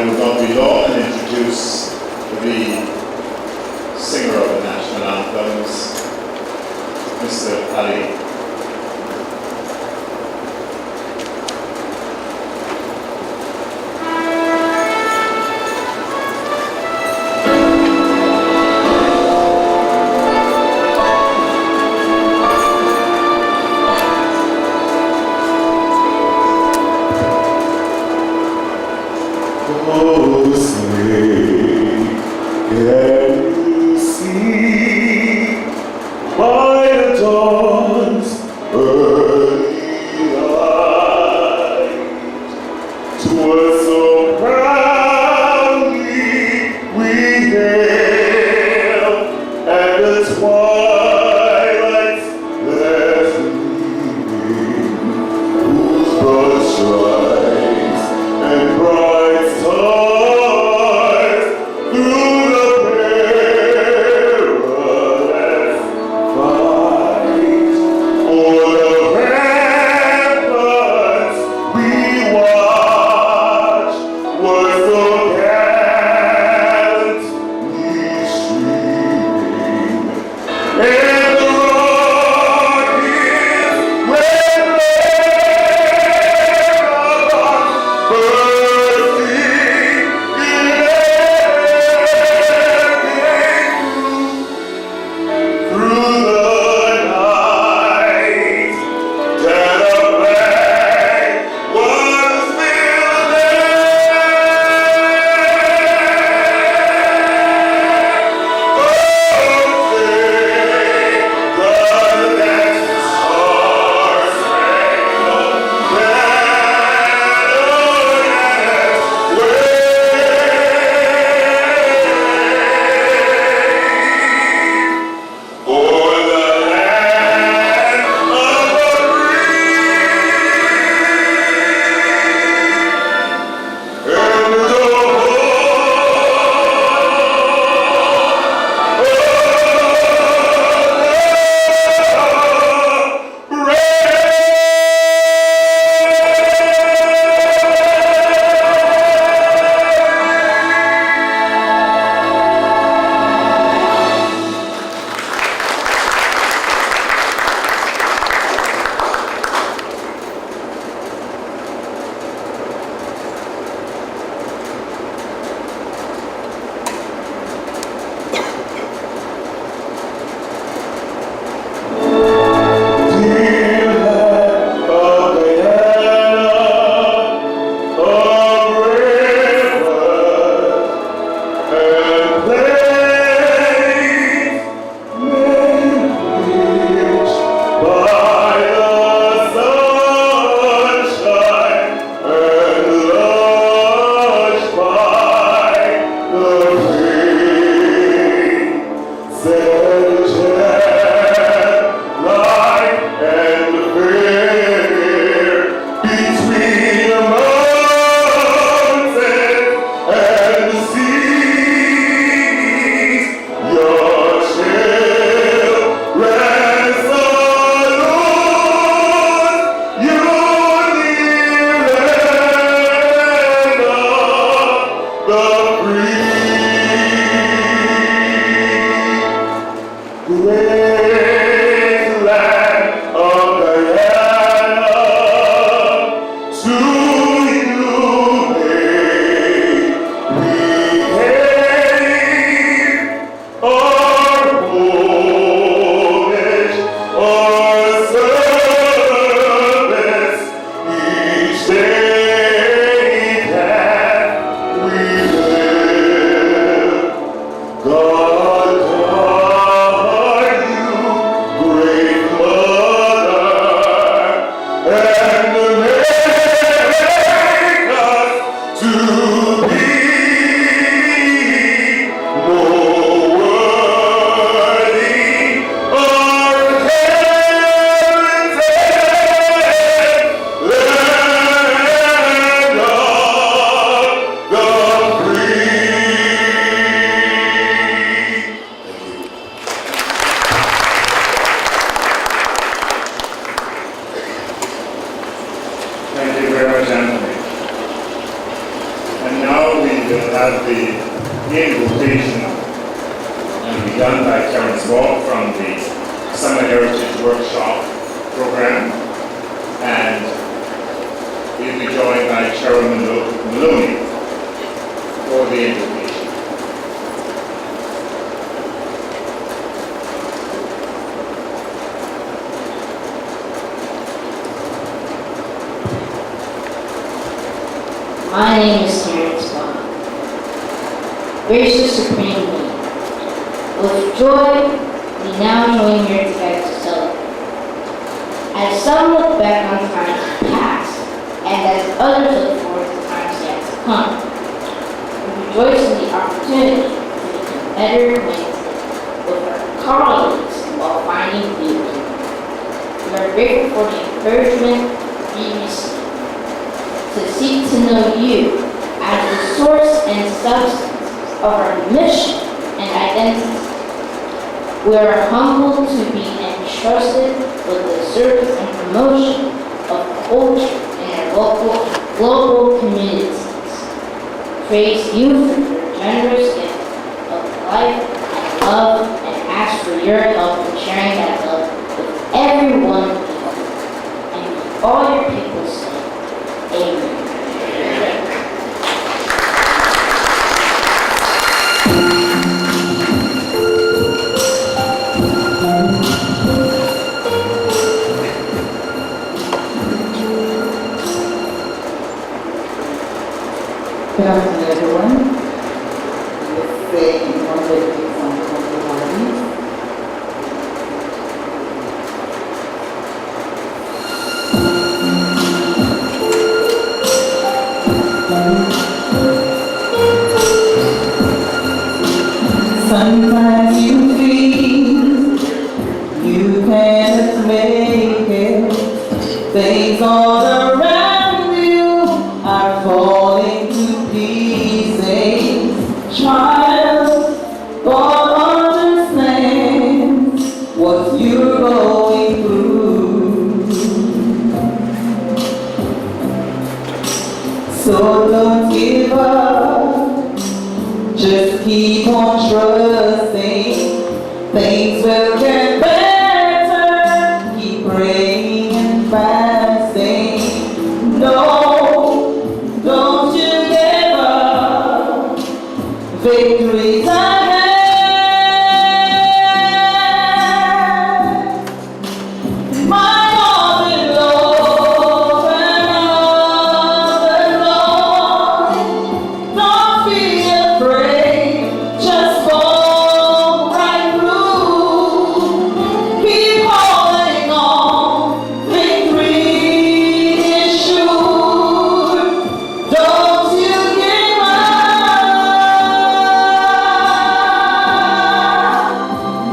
will not be long and introduce the singer of the national anthems, Mr. Ali. Great land of Guyana, to you may we pay our homage, our service each day that we live. will have the invocation and be done by Karen Small from the Summer Heritage Workshop program, and we'll be joined by Chairman Maloney for the invocation. My name is Terrence Bond. Gracious Supreme Being, with joy, we now join here together to celebrate. As some look back on times past, and as others look forward to times yet to come, we rejoice in the opportunity to become better acquainted with our colleagues while finding beauty. We are grateful for the encouragement we receive to seek to know you as the source and substance of our mission and identity. We are humbled to be entrusted with the service and promotion of culture in our local and global communities. Praise you for your generous gift of life and love, and ask for your help in sharing that love with everyone we know. And with all your people say, Amen. Good afternoon, everyone. Let's say one little song from the Awards. Sometimes you feel you can't make it. Things all around you are falling to pieces. Child, God understands what you're going through. So don't give up. Just keep on trusting, things will get better. Keep praying and fasting. No, don't you give up. Victory's ahead. My God is Lord and Lord. Don't be afraid, just go right through. Keep holding on, victory is sure. Don't you give up,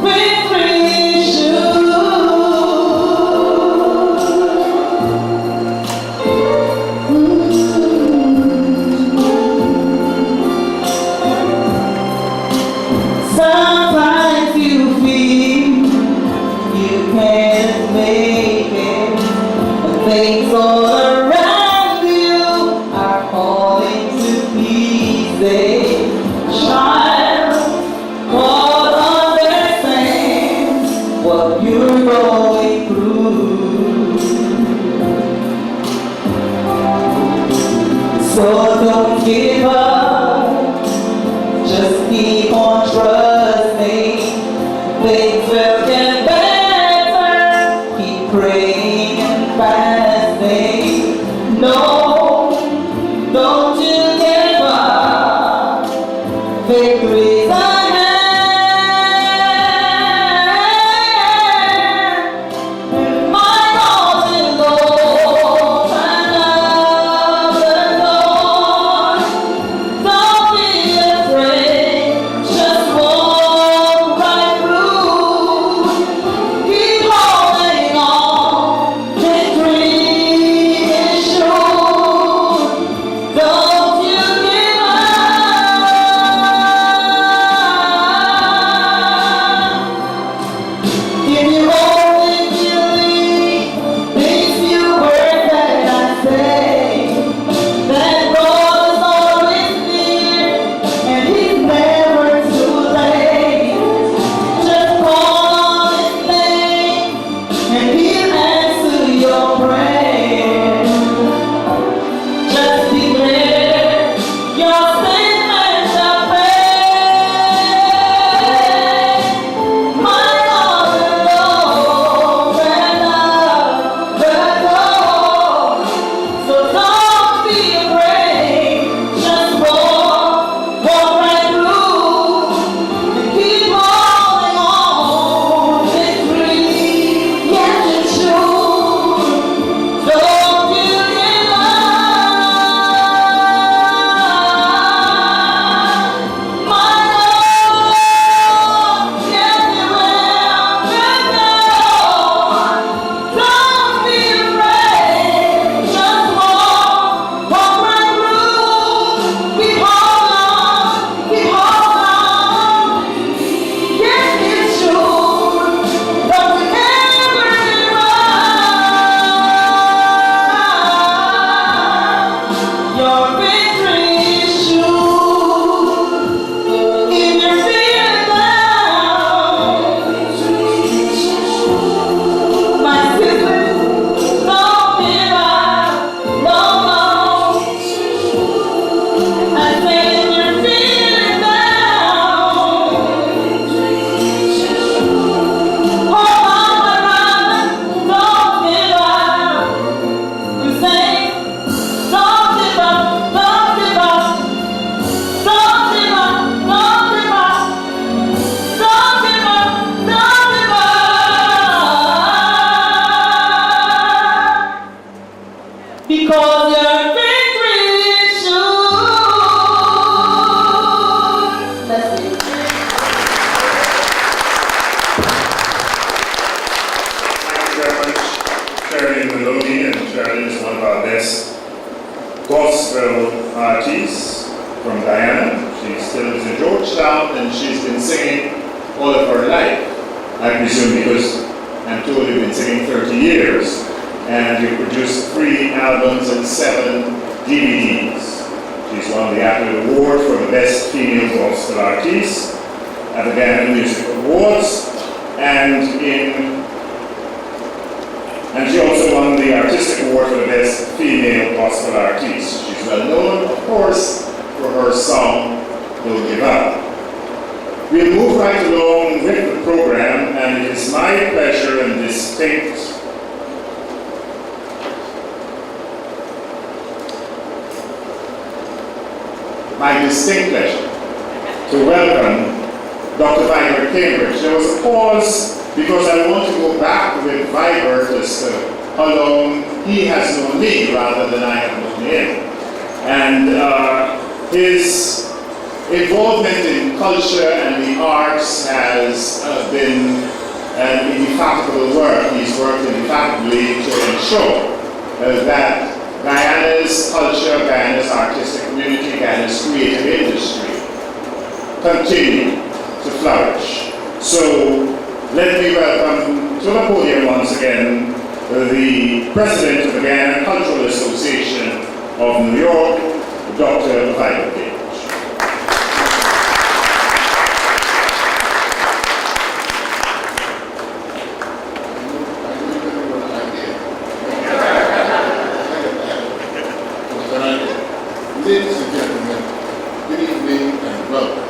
victory is sure. Sometimes you feel you can't make it, but things all around you are falling to pieces. Child, God understands what you're going through. So don't give up, just keep on trusting, things will get better. Keep praying and fasting. No, don't you give up. Victory's ahead. My God is Lord and Lord. Don't be afraid, just walk right through. Keep holding on, victory is sure. Don't you give up, Guyana. She still lives in Georgetown, and she's been singing all of her life. I presume because I'm told you've been singing 30 years, and you produced 3 albums and 7 DVDs. She's won the Apple Award for the Best Female Gospel Artist at the Guyana Music Awards, and she also won the Artistic Award for the Best Female Gospel Artist. She's well known, of course, for her song, Don't Give Up. We'll move right along with the program, and it is my pleasure and distinct pleasure to welcome Dr. Vibert Cambridge. There was a pause because I want to go back with Vibert as to how long he has known me rather than I have known him. And his involvement in culture and the arts has been an indefatigable work. He's worked indefatigably to ensure that Guyana's culture, Guyana's artistic community, Guyana's creative industry continue to flourish. So let me welcome to the podium once again the President of the Guyana Cultural Association of New York, Dr. Vibert Cambridge. Ladies and gentlemen, good evening and welcome.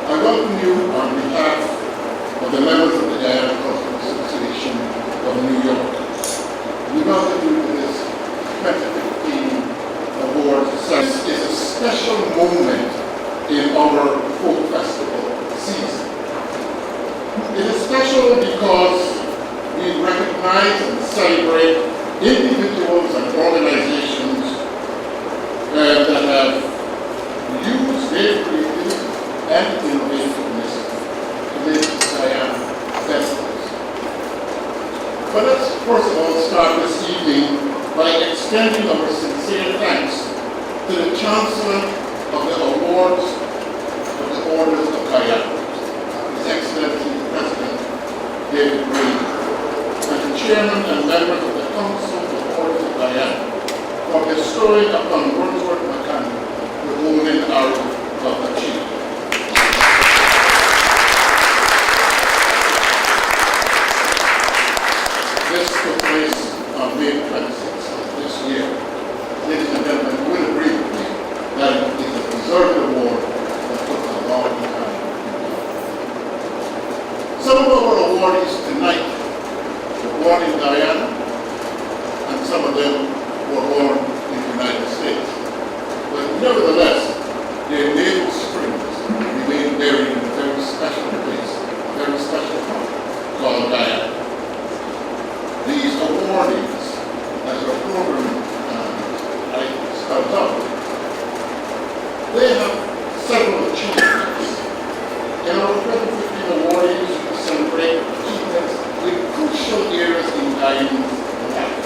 I welcome you on behalf of the members of the Guyana Cultural Association of New York. We welcome you to this 2015 award ceremony. This is a special moment in our folk festival season. It is special because we recognize and celebrate individuals and organizations that have used their creativity and innovativeness to make Guyana festivals. But let's first of all start this evening by extending our sincere thanks to the Chancellor of the Awards of the Orders of Guyana, His Excellency President David Green, and the Chairman and members of the Council of the Orders of Guyana, for bestowing upon Wordsworth McCann the golden arrow of achievement. This took place on May 26th of this year. Ladies and gentlemen, you will agree with me that it is a deserved award that took a long time. Some of our awardees tonight were born in Guyana, and some of them were born in the United States. But nevertheless, their native springs remain buried in a very special place, a very special part called Guyana. These awardees, as our program starts out, they have several achievements. In our 2015 awardees, we celebrate achievements in crucial areas in Guyanese life.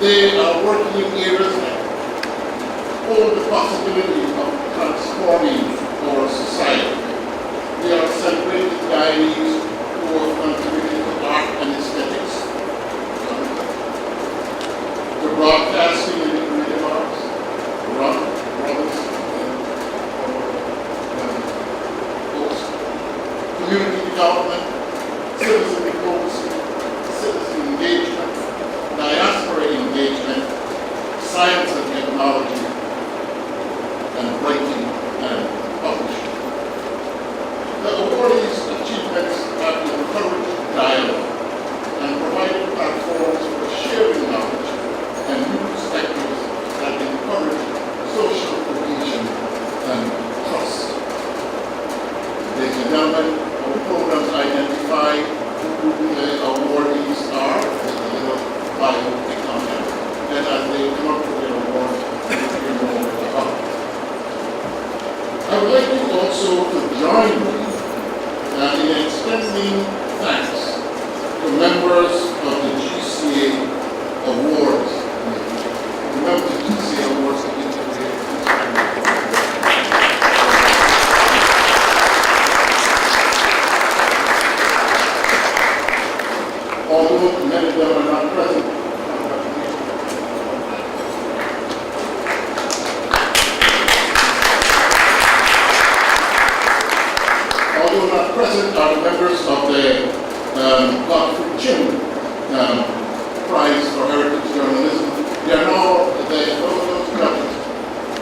They are working in areas that hold the possibility of transforming our society. We are celebrating Guyanese who are contributing to art and aesthetics, to broadcasting and the creative arts, community development, citizen diplomacy, citizen engagement, diaspora engagement, science and technology, and writing and publishing. The awardees' achievements have encouraged dialogue and provided platforms for sharing knowledge and new perspectives that encourage social cohesion and trust. Ladies and gentlemen, our programs identify who the awardees are with a little biopic on them. And as they come up with their awards, we'll hear more about it. I would like you also to join me in extending thanks to members of the Gca Awards. Remember the Gca Awards that integrated are the members of the Godfrey Chin Prize for Heritage Journalism. They are now those judges.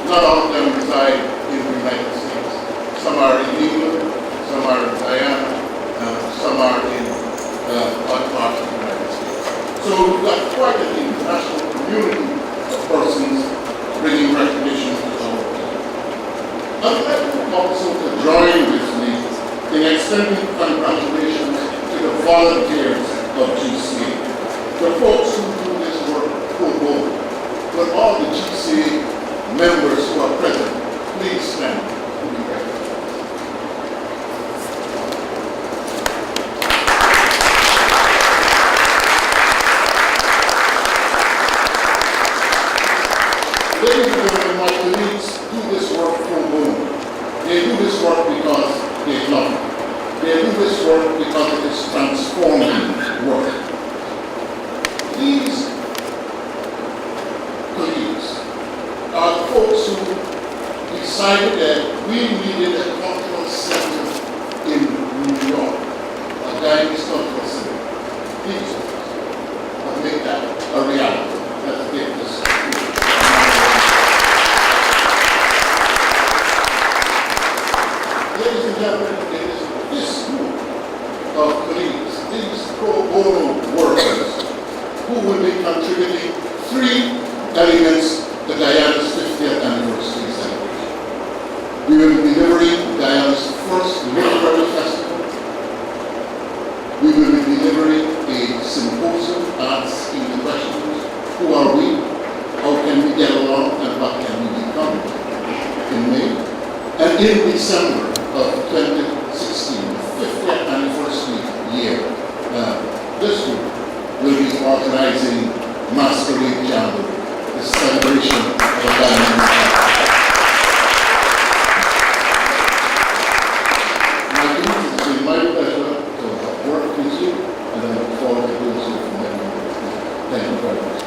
Not all of them reside in the United States. Some are in England, some are in Guyana, some are in other parts of the United States. So we've got quite an international community of persons bringing recognition to our people. I'd like to also to join with me in extending congratulations to the volunteers of GCA, the folks who do this work pro bono, but all the GCA members who are present, please stand to be recognized. Ladies and gentlemen, my colleagues do this work pro bono. They do this work because they love it. They do this work because it is transforming work. These colleagues are the folks who decided that we needed a cultural center in New York, a Guyanese cultural center. These folks have made that a reality. Let's get this. Ladies and gentlemen, it is this group of colleagues, these pro bono workers, who will be contributing 3 elements to Guyana's 50th anniversary celebration. We will be delivering Guyana's first literary festival. We will be delivering a symposium asking the questions, who are we, how can we get along, and what can we become in May. And in December of 2016, 50th anniversary year, this group will be organizing Masquerade Jamboree, the celebration of the Guyanese. My colleagues, it's been my pleasure to work with you, and I look forward to doing so for many years. Thank you very much.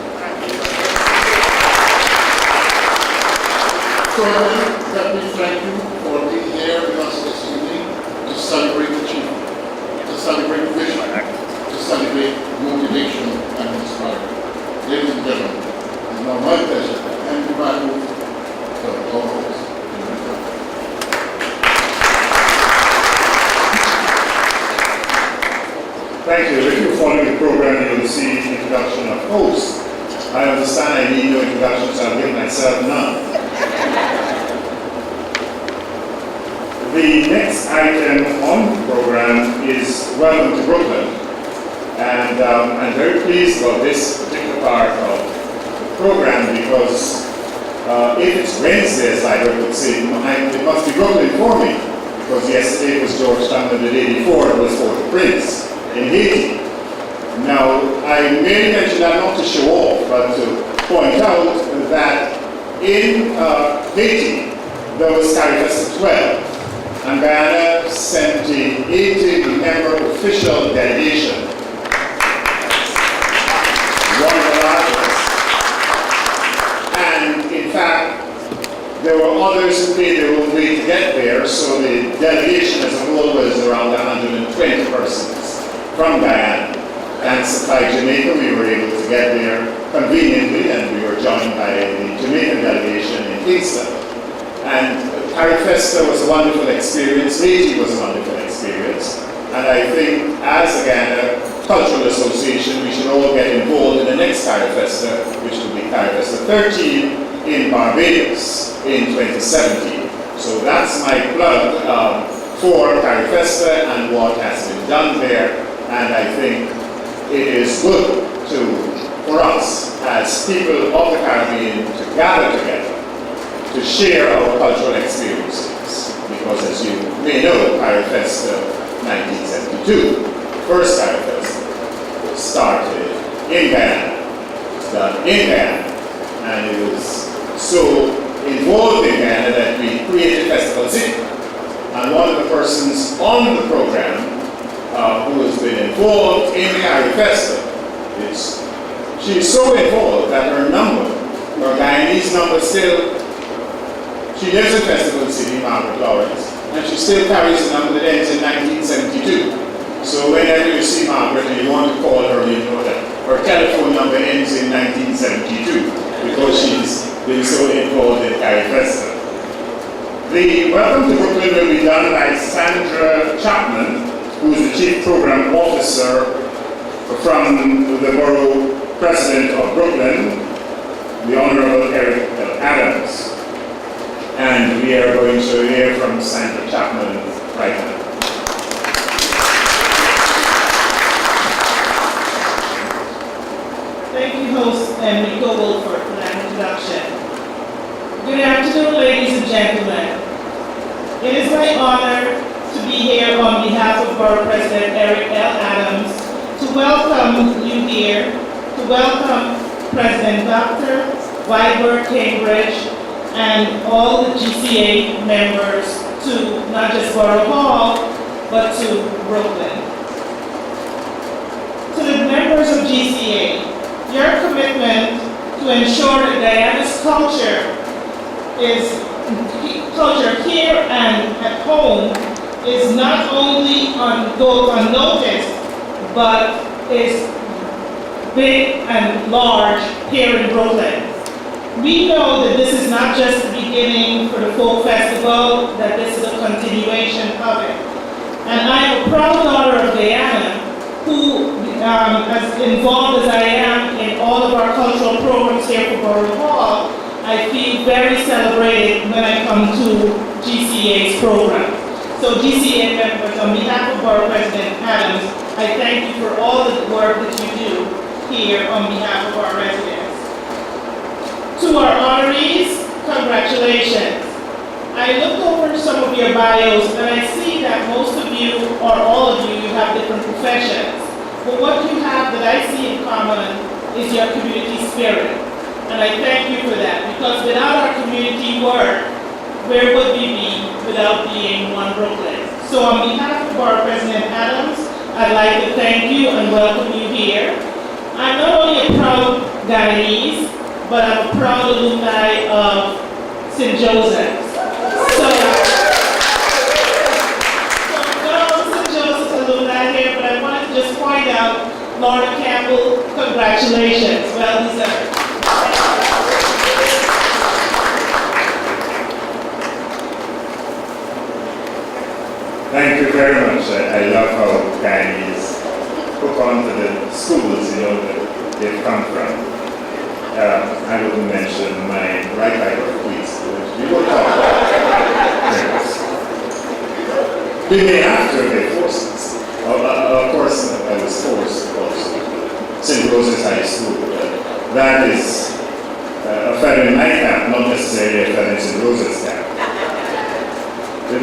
So let me thank you for being here with us this evening to celebrate achievement, to celebrate vision, to celebrate motivation and inspiration. Ladies and gentlemen, it's now my pleasure to hand you back over to our host. Thank you. If you follow the program, you will see the introduction of hosts. I understand I need no introduction, so I'll give myself none. The next item on the program is Welcome to Brooklyn. And I'm very pleased about this particular part of the program because if it's Wednesday, as I would say, it must be Brooklyn for me. Because yesterday was Georgetown and the day before it was Port-au-Prince in Haiti. Now, I merely mention that not to show off, but to point out that in Haiti, there was CARIFESTA 12. And Guyana sent a 80-member official delegation. One of the largest. And in fact, there were others who paid their own way to get there, so the delegation as a whole was around 120 persons from Guyana. Thanks to Fly Jamaica, we were able to get there conveniently, and we were joined by the Jamaican delegation in Kingston. And CARIFESTA was a wonderful experience, Haiti was a wonderful experience, and I think as a Guyana Cultural Association, we should all get involved in the next CARIFESTA, which will be CARIFESTA 13 in Barbados in 2017. So that's my plug for CARIFESTA and what has been done there, and I think it is good for us as people of the Caribbean to gather together to share our cultural experiences. Because as you may know, CARIFESTA 1972, first CARIFESTA, started in Guyana. It was done in Guyana, and it was so involved in Guyana that we created Festival City. And one of the persons on the program who has been involved in CARIFESTA, she's so involved that her Guyanese number still, she lives in Festival City, Margaret Lawrence, and she still carries a number that ends in 1972. So whenever you see Margaret and you want to call her, you know that her telephone number ends in 1972 because she's been so involved in Carrie Festival. The Welcome to Brooklyn will be done by Sandra Chapman, who is the Chief Program Officer from the Borough President of Brooklyn, the Honorable Eric L. Adams. And we are going to hear from Sandra Chapman right now. Thank you, host Enrico Wolford, for that introduction. Good afternoon, ladies and gentlemen. It is my honor to be here on behalf of Borough President Eric L. Adams to welcome you here, to welcome President Dr. Viber Cambridge and all the GCA members to not just Borough Hall, but to Brooklyn. To the members of GCA, your commitment to ensure that Guyana's culture here and at home is not only goes unnoticed, but is big and large here in Brooklyn. We know that this is not just the beginning for the folk festival, that this is a continuation of it. And I am a proud daughter of Guyana, who, as involved as I am in all of our cultural programs here for Borough Hall, I feel very celebrated when I come to GCA's program. So GCA members, on behalf of Borough President Adams, I thank you for all the work that you do here on behalf of our residents. To our honorees, congratulations. I looked over some of your bios and I see that most of you, or all of you, have different professions. But what you have that I see in common is your community spirit. And I thank you for that, because without our community work, where would we be without being one Brooklyn? So on behalf of our President Adams, I'd like to thank you and welcome you here. I'm not only a proud Guyanese, but I'm a proud alumni of St. Joseph's. So not all St. Joseph's alumni here, but I wanted to just point out, Laura Campbell, congratulations, well deserved. Thank you very much. I love how Guyanese hook on to the schools, that they've come from. I wouldn't mention my right eye of police, which we will talk about. They may after they forced us. Of course, I was forced also. St. Rose's High School. That is a feather in my cap, not necessarily a feather in St. Rose's cap. The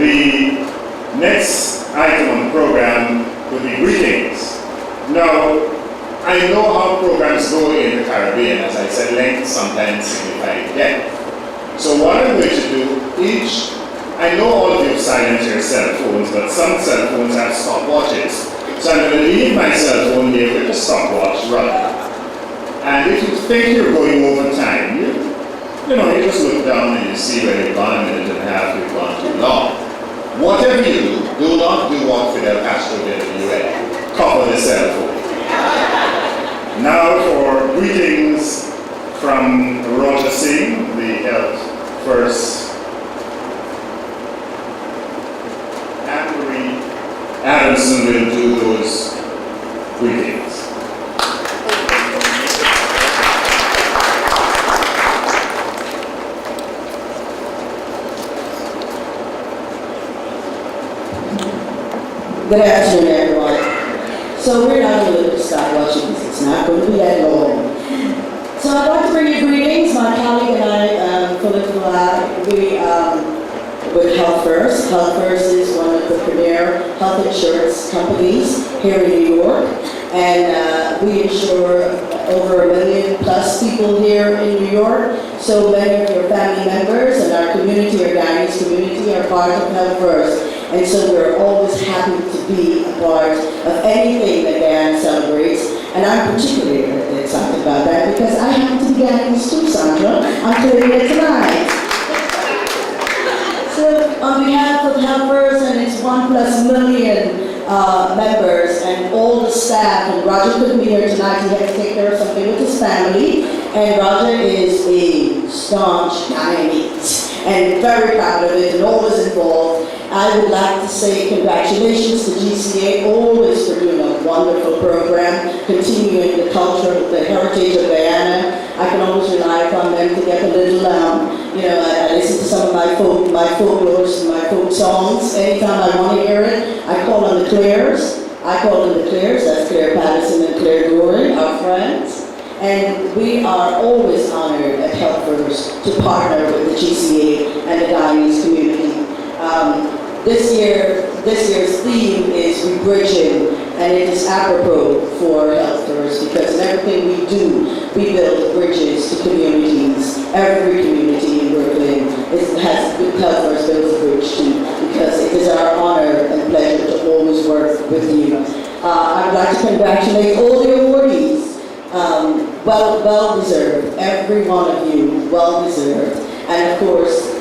next item on the program will be greetings. Now, I know how programs go in the Caribbean. As I said, length sometimes signifies depth. So what I'm going to do, I know all of you silence your cell phones, but some cell phones have stopwatches. So I'm going to leave my cell phone here with a stopwatch running. And if you think you're going over time, you just look down and you see where you've gone, a minute and a half, you've gone too long. Whatever you do not do what Fidel Castro did in the UN. Cover the cell phone. Now for greetings from Roger Singh, the health first. Anne-Marie Adamson will do those greetings. Good afternoon, everyone. So we're not going to stop watching this. It's not going to be that long. So I'd like to bring you greetings. My colleague and I, Philip with Health First. Health First is one of the premier health insurance companies here in New York. And we insure over 1 million plus people here in New York. So many of your family members and our community, our Guyanese community, are part of Health First. And so we're always happy to be a part of anything that Guyana celebrates. And I'm particularly excited about that because I happen to be Guyanese too, Sandra. I'm clearing it tonight. So on behalf of helpers and its 1+ million members and all the staff, and Roger couldn't be here tonight, he had to take care of something with his family, and Roger is a staunch Guyanese and very proud of it and always involved. I would like to say congratulations to GCA, always for doing a wonderful program, continuing the culture, the heritage of Guyana. I can always rely upon them to get a little, I listen to some of my folklores and my folk songs. Anytime I want to hear it, I call on the Claires. That's Claire Patterson and Claire Goring, our friends. And we are always honored at Helpers to partner with the GCA and the Guyanese community. This year's theme is rebridging, and it is apropos for Helpers because in everything we do, we build bridges to communities. Every community in Brooklyn has Helpers built a bridge to, because it is our honor and pleasure to always work with you. I would like to congratulate all the awardees. Well deserved, every one of you, well deserved. And of course,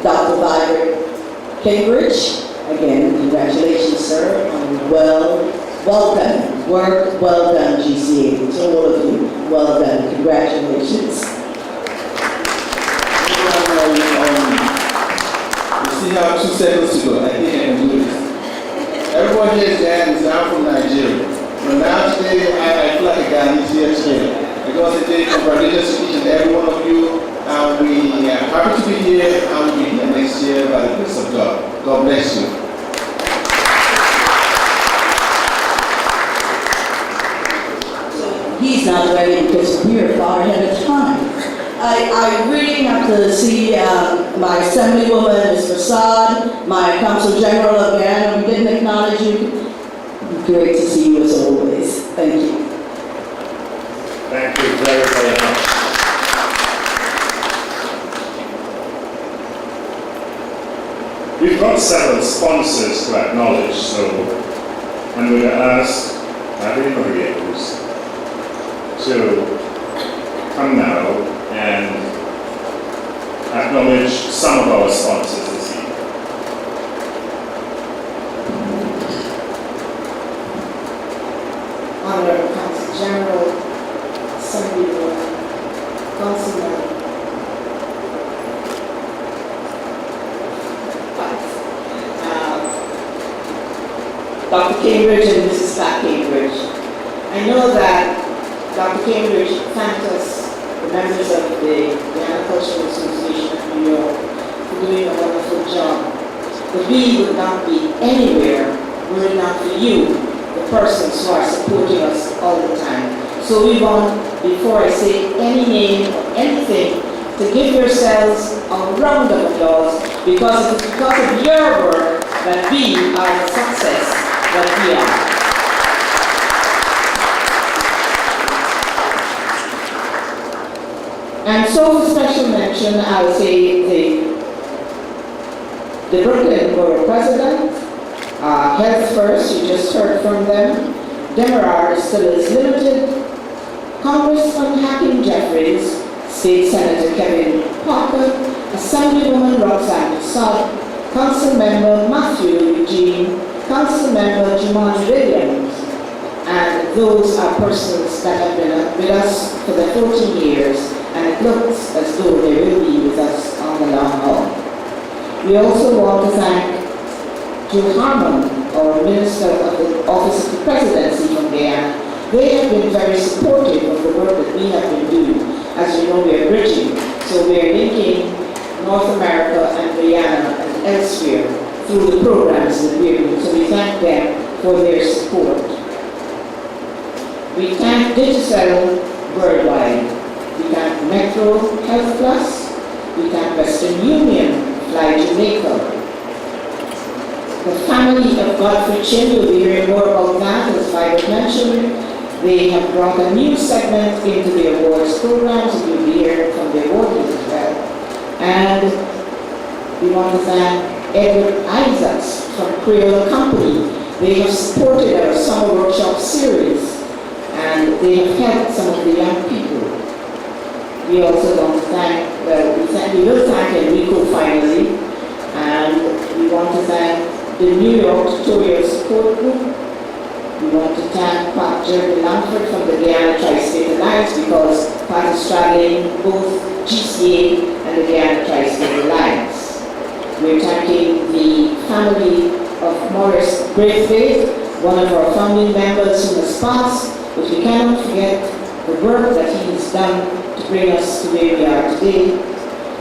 Dr. Vibert Cambridge, again, congratulations, sir, on well done, work well done, GCA. To all of you, well done, congratulations. You see how 2 seconds to go, I think I can do this. Everyone here is Ghanaian, I'm from Nigeria. But now today, I feel like a Ghanaian here today. Because today, congratulations to each and every one of you. And we are happy to be here, and we'll be here next year by the grace of God. God bless you. He's not ready because we're far ahead of time. I really have to see my Assemblywoman, Ms. Prasad, my Consul General of Guyana. We didn't acknowledge you. Great to see you as always. Thank you. Thank you very, very much. We've got several sponsors to acknowledge, so I'm going to ask Abby Marius to come now and acknowledge some of our sponsors this evening. Honorable Consul General, Assemblywoman, Councilman, Dr. Cambridge and Mrs. Pat Cambridge. I know that Dr. Cambridge thanked us, the members of the Guyana Cultural Association of New York, for doing a wonderful job. The we would not be anywhere were it not for you, the persons who are supporting us all the time. So we want, before I say any name or anything, to give yourselves a round of applause because it is because of your work that we are the success that we are. And so for special mention, I would say the Brooklyn Borough President, Health First, you just heard from them, Demerara Distillers Limited, Congressman Hakeem Jeffries, State Senator Kevin Parker, Assemblywoman Roxanne Prasad, Council Member Matthew Eugene, Council Member Juman Williams, and those are persons that have been with us for the 14 years, and it looks as though they will be with us on the long haul. We also want to thank Joe Harmon, our Minister of the Office of the Presidency from Guyana. They have been very supportive of the work that we have been doing. As you know, we are bridging, so we are linking North America and Guyana and elsewhere through the programs that we are doing. So we thank them for their support. We thank Digicel Worldwide. We thank Metro Health Plus. We thank Western Union, Fly Jamaica. The family of Godfrey Chin, you'll be hearing more about that, as Vibert mentioned. They have brought a new segment into the awards program, so you'll be hearing from the awardees as well. And we want to thank Edward Isaacs from Creole Company. They have supported our summer workshop series, and they have helped some of the young people. We also want to thank, we will thank Enrico finally, and the New York Tutorial Support Group. We want to thank Pat Jeremy Langford from the Guyana Tri-State Alliance because Pat is straddling both GCA and the Guyana Tri-State Alliance. We're thanking the family of Morris Braithwaite, one of our family members who has passed, but we cannot forget the work that he has done to bring us to where we are today.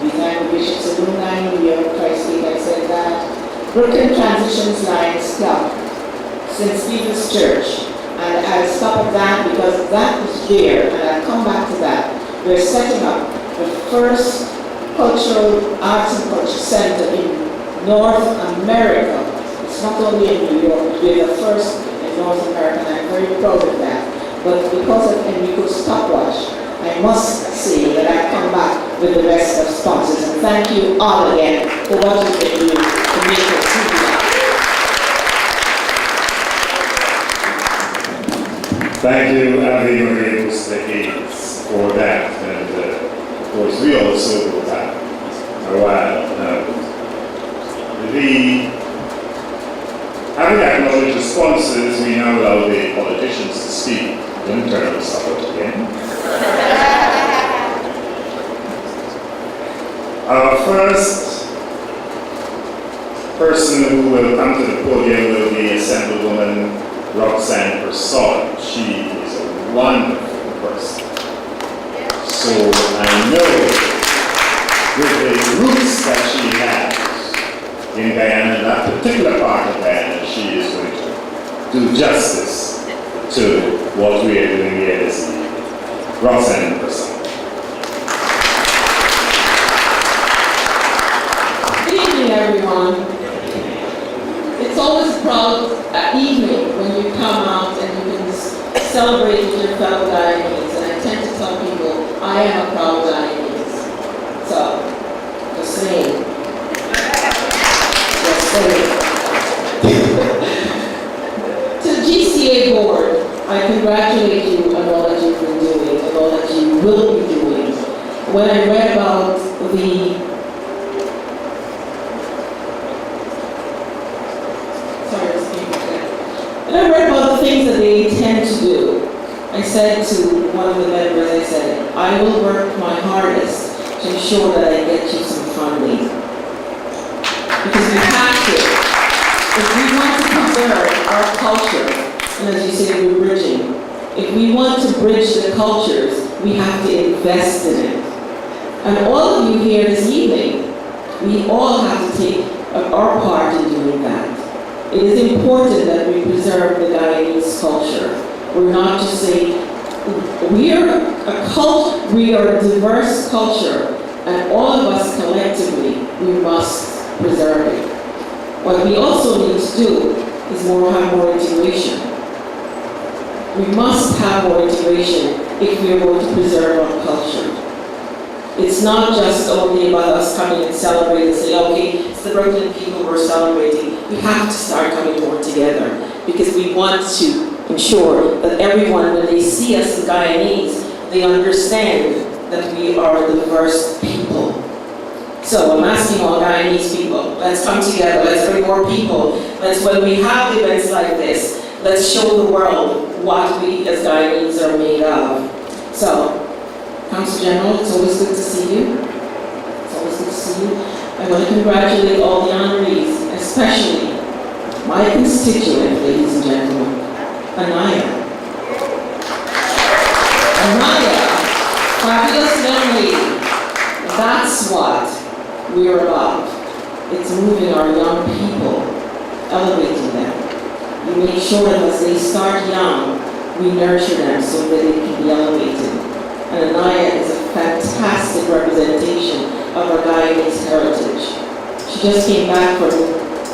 We thank the Bishops of New York Tri-State, I said that. Brooklyn Transitions Lions Club, St. Stephen's Church, and I'll stop at that because that is there, and I'll come back to that. We're setting up the first cultural arts and culture center in North America. It's not only in New York, but we're the first in North America, and I'm very proud of that. But because of Enrico's stopwatch, I must say that I come back with the rest of sponsors. And thank you all again for what you've been doing to make us see that. Thank you, Avi Marie Bustakis, for that. And of course, we also go back a while. Having acknowledged the sponsors, we now allow the politicians to speak. Don't turn us out again. Our first person who will come to the podium will be Assemblywoman Roxanne Persaud. She is a wonderful person. So I know with the roots that she has in Guyana, that particular part of Guyana, she is going to do justice to what we are doing here this evening. Roxanne Persaud. Good evening, everyone. It's always a proud evening when you come out and you can celebrate with your fellow Guyanese. And I tend to tell people, I am a proud Guyanese. So, just saying. Just saying. To the GCA board, I congratulate you on all that you've been doing and all that you will be doing. When I read about and I read about the things that they intend to do, I said to one of the members, I said, I will work my hardest to ensure that I get you some funding. Because we have to. If we want to preserve our culture, and as you say, we're bridging, if we want to bridge the cultures, we have to invest in it. And all of you here this evening, we all have to take our part in doing that. It is important that we preserve the Guyanese culture. We're not just saying, we are a diverse culture, and all of us collectively, we must preserve it. What we also need to do is have more integration. We must have more integration if we are going to preserve our culture. It's not just only about us coming and celebrating and say, okay, it's the Brooklyn people who are celebrating. We have to start coming more together because we want to ensure that everyone, when they see us as Guyanese, they understand that we are a diverse people. So I'm asking all Guyanese people, let's come together, let's bring more people. When we have events like this, let's show the world what we as Guyanese are made of. So, Council General, it's always good to see you. It's always good to see you. I want to congratulate all the honorees, especially my constituent, ladies and gentlemen, Anaya. Anaya, fabulous young lady. That's what we're about. It's moving our young people, elevating them. We make sure that as they start young, we nurture them so that they can be elevated. And Anaya is a fantastic representation of our Guyanese heritage. She just came back from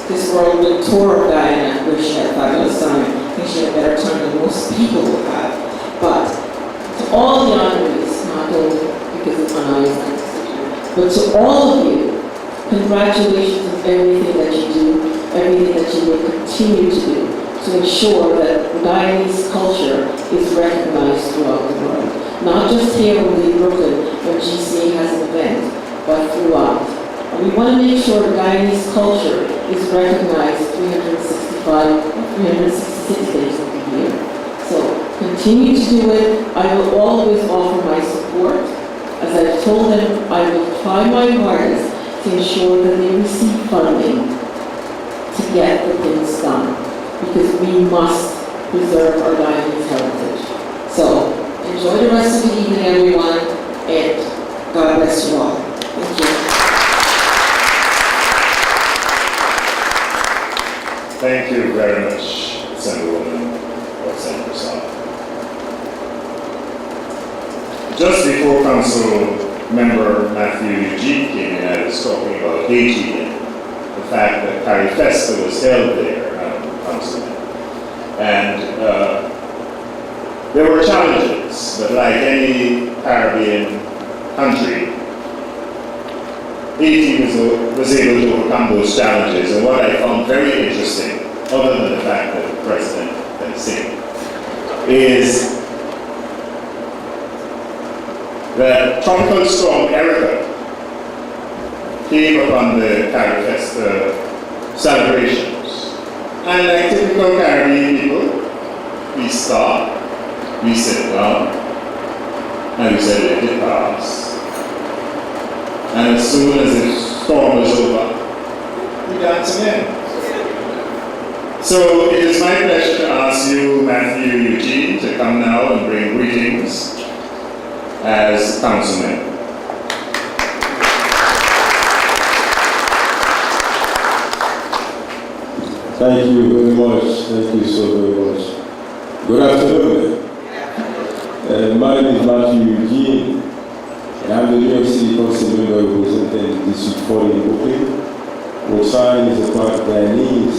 this whirlwind tour of Guyana, where she had a fabulous time. I think she had a better time than most people will have. But to all the honorees, not only because of Anaya's constituent, but to all of you, congratulations on everything that you do, everything that you will continue to do to ensure that Guyanese culture is recognized throughout the world. Not just here in Brooklyn, where GCA has an event, but throughout. And we want to make sure the Guyanese culture is recognized 366 days of the year. So continue to do it. I will always offer my support. As I've told them, I will try my hardest to ensure that they receive funding to get the things done, because we must preserve our Guyanese heritage. So enjoy the rest of the evening, everyone, and God bless you all. Thank you. Thank you very much, Assemblywoman or Senator Saab. Just before Council Member Matthew Eugene came in, I was talking about Haiti and the fact that Carrie Festa was held there, Councilman. And there were challenges, but like any Caribbean country, Haiti was able to overcome those challenges. And what I found very interesting, other than the fact that the president can sing, is that Tropical Storm Erica came upon the Carrie Festa celebrations. And like typical Caribbean people, we stopped, we sit down, and we said, let it pass. And as soon as the storm was over, we dance again. So it is my pleasure to ask you, Matthew Eugene, to come now and bring greetings as councilman. Thank you very much. Thank you so very much. Good afternoon. My name is Matthew Eugene, and I'm the New York City Council member representing District 40 in Brooklyn. Roxanne is a part of Guyanese.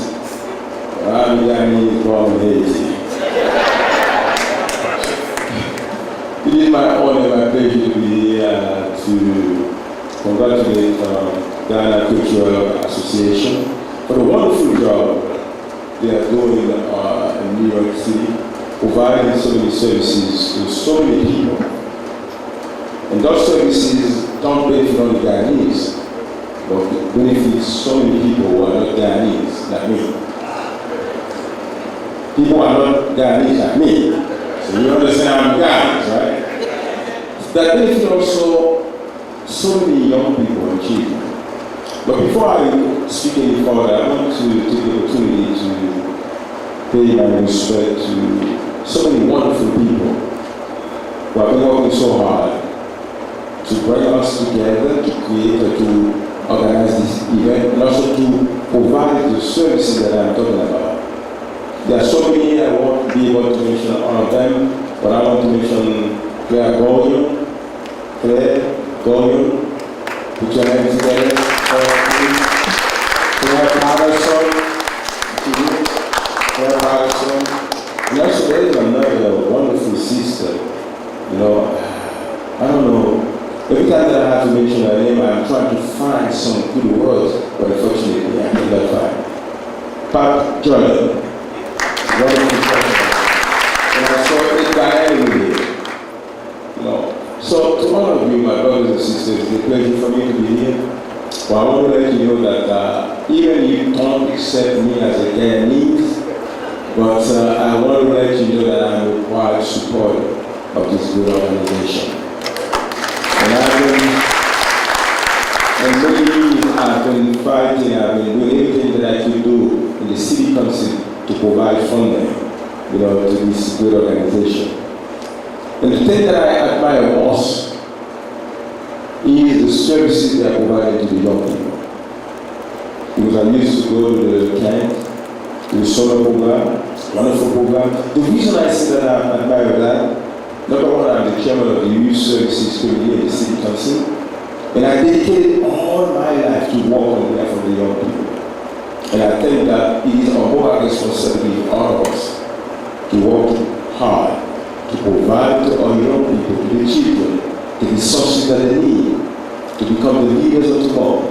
I'm Guyanese born in Haiti. It is my honor and my pleasure to be here to congratulate Guyana Cultural Association for the wonderful job they are doing in New York City, providing so many services to so many people. And those services don't benefit only Guyanese, but benefit so many people who are not Guyanese, like me. People are not Guyanese like me. So you understand I'm Guyanese, right? That benefit also so many young people and children. But before I speak any further, I want to take the opportunity to pay my respect to so many wonderful people who have been working so hard to bring us together, to create or to organize this event, and also to provide the services that I'm talking about. There are so many I won't be able to mention all of them, but I want to mention Claire Goyon, put your hands together. Claire Patterson, and also there is another wonderful sister, you know, I don't know, every time that I have to mention her name, I'm trying to find some good words, but unfortunately I cannot find. Pat Jordan, wonderful person, and I saw a Guyana with you, you know. So to all of you, my brothers and sisters, it's a pleasure for me to be here. But I want to let you know that even if you don't accept me as a Guyanese, but I want to let you know that I'm a wide supporter of this good organization. And I've been fighting, I've been doing everything that I could do in the city council to provide funding, you know, to this good organization. And the thing that I admire most is the services they are providing to the young people. Because I used to go to the camp, to the summer program, wonderful program. The reason I say that I admire that, number one, I'm the chairman of the Youth Services Committee in the City Council, and I dedicated all my life to work on behalf of the young people. And I think that it is our moral responsibility of all of us to work hard to provide to our young people, to the children, the resources that they need to become the leaders of tomorrow,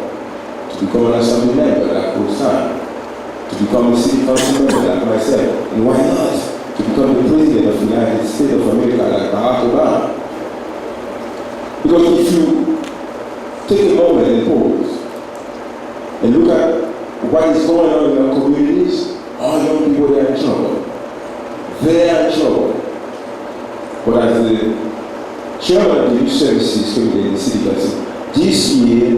to become an assembly member like Roxanne, to become a city council member like myself, and why not to become the president of the United States of America like Barack Obama. Because if you take a moment and pause and look at what is going on in our communities, all young people, they are in trouble. They are in trouble. But as the chairman of the youth services committee in the city council, this year,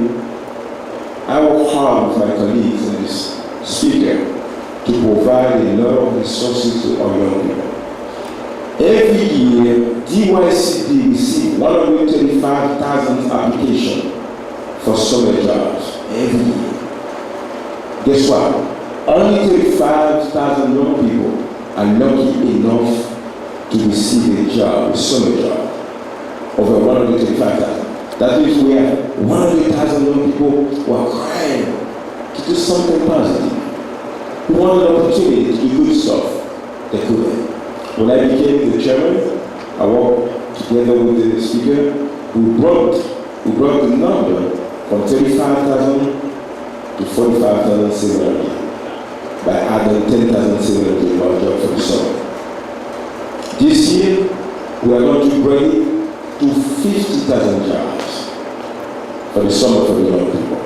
I work hard with my colleagues and this speaker to provide a lot of resources to our young people. Every year, DYCP receives 135,000 applications for summer jobs. Every year. Guess what? Only 35,000 young people are lucky enough to receive a job, a summer job. Over 135,000. That means we have 100,000 young people who are crying to do something positive. We want an opportunity to do good stuff. They couldn't. When I became the chairman, I worked together with the speaker. We brought the number from 35,000 to 45,700 by adding 10,700 more jobs for the summer. This year, we are going to bring it to 50,000 jobs for the summer for the young people.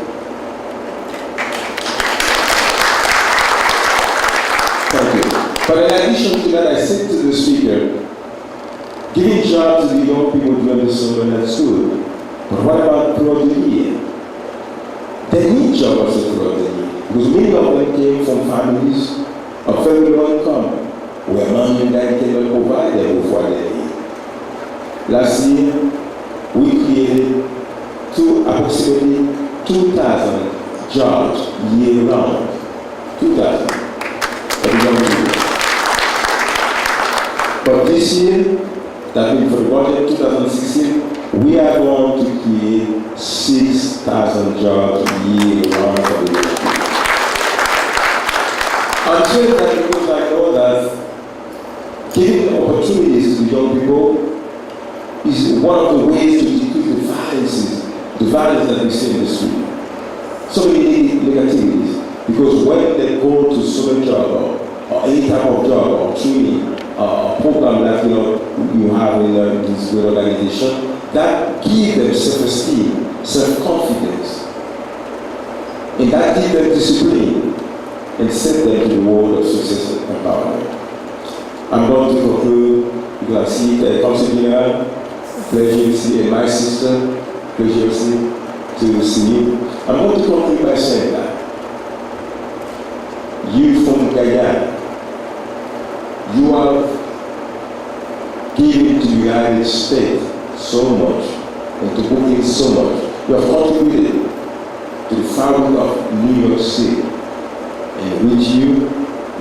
Thank you. But in addition to that, I said to the speaker, giving jobs to the young people during the summer, that's good. But what about throughout the year? They need jobs also throughout the year. Because many of them came from families of very low income, where mom and dad cannot provide them with what they need. Last year, we created approximately 2,000 jobs year-round. 2,000 for the young people. But this year, that means for the budget 2016, we are going to create 6,000 jobs year-round for the young people. I'm saying that because I know that giving opportunities to young people is one of the ways to decrease the violence that we see in the street. So many negativities, because when they go to summer job or any type of job or training or program that you have in this good organization, that gives them self-esteem, self-confidence, and that gives them discipline and set them to the world of success and empowerment. I'm going to conclude because I see the Council General, pleasure to see, and my sister, pleasure to see you. I'm going to conclude by saying that you from Guyana, you have given to the United States so much and to Brooklyn so much. You have contributed to the fabric of New York City, in which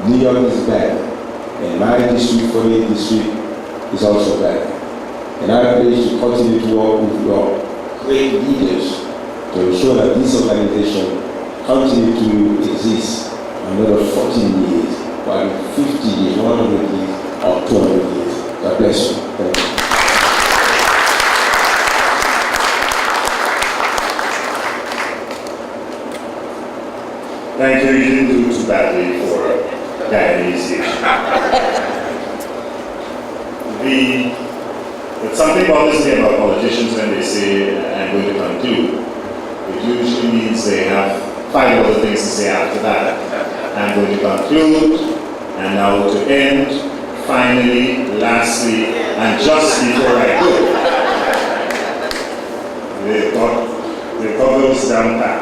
New York is bad, and my district, 48 district, is also bad. And I pledge to continue to work with your great leaders to ensure that this organization continue to exist another 14 years, while 50 years, 100 years, or 200 years. God bless you. Thank you. Thank you. You didn't do too badly for Guyanese issue. But something bothers me about politicians when they say, I'm going to conclude. It usually means they have 5 other things to say after that. I'm going to conclude, and now to end, finally, lastly, and just before I go. They've got those down pat.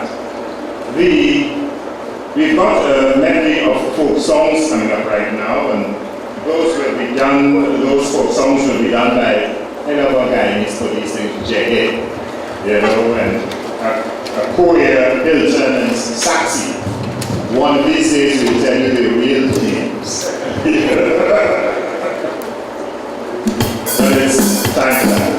We've got a medley of folk songs coming up right now, and those folk songs will be done by our Guyanese police named Gca, and a Korea, Hilton, and Saxi. One of these days will tell you the real names. So it's time for that.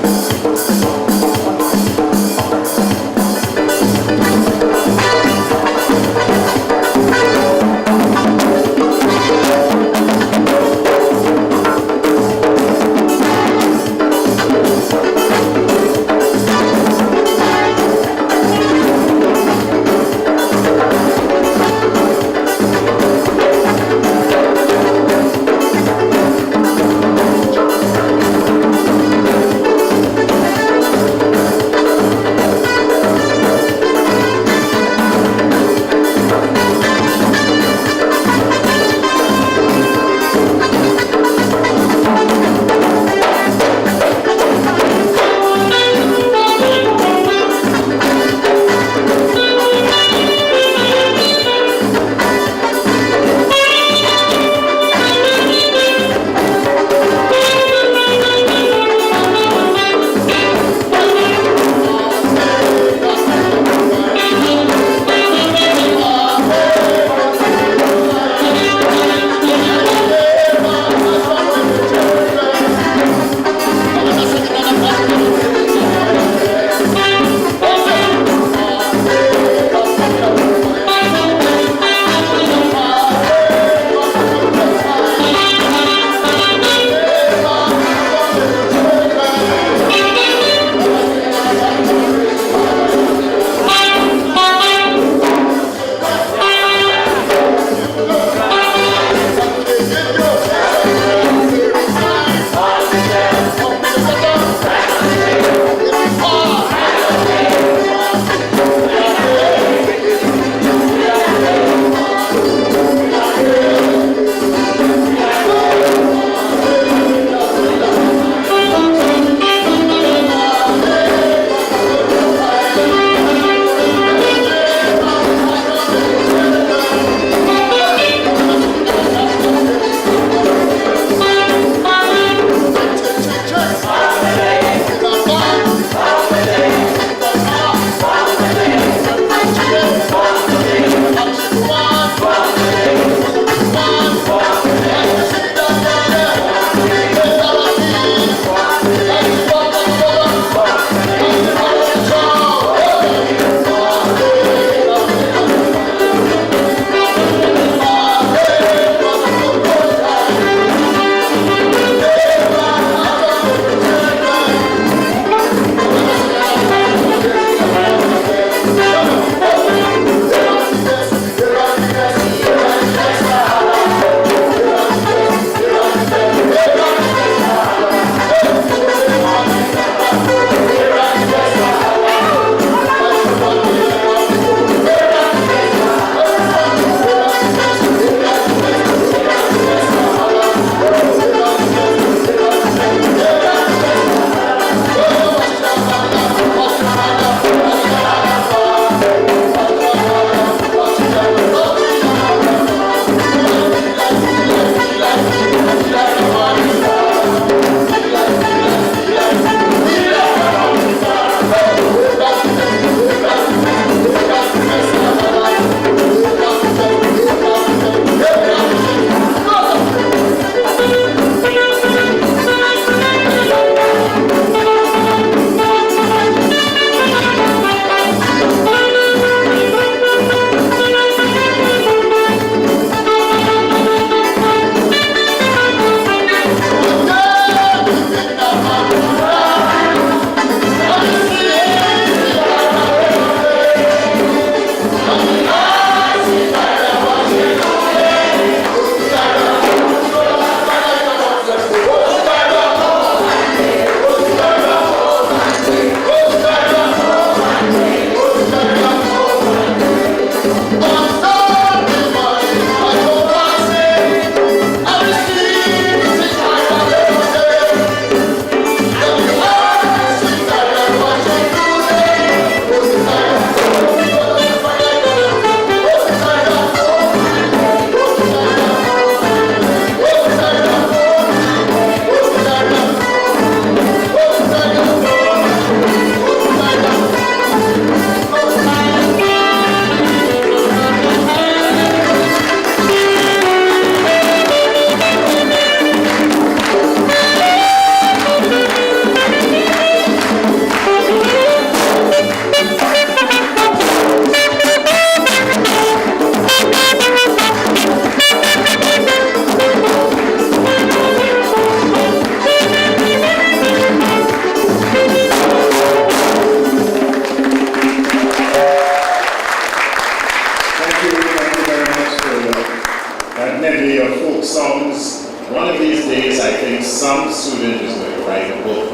medley of folk songs. One of these days, I think some student is going to write a book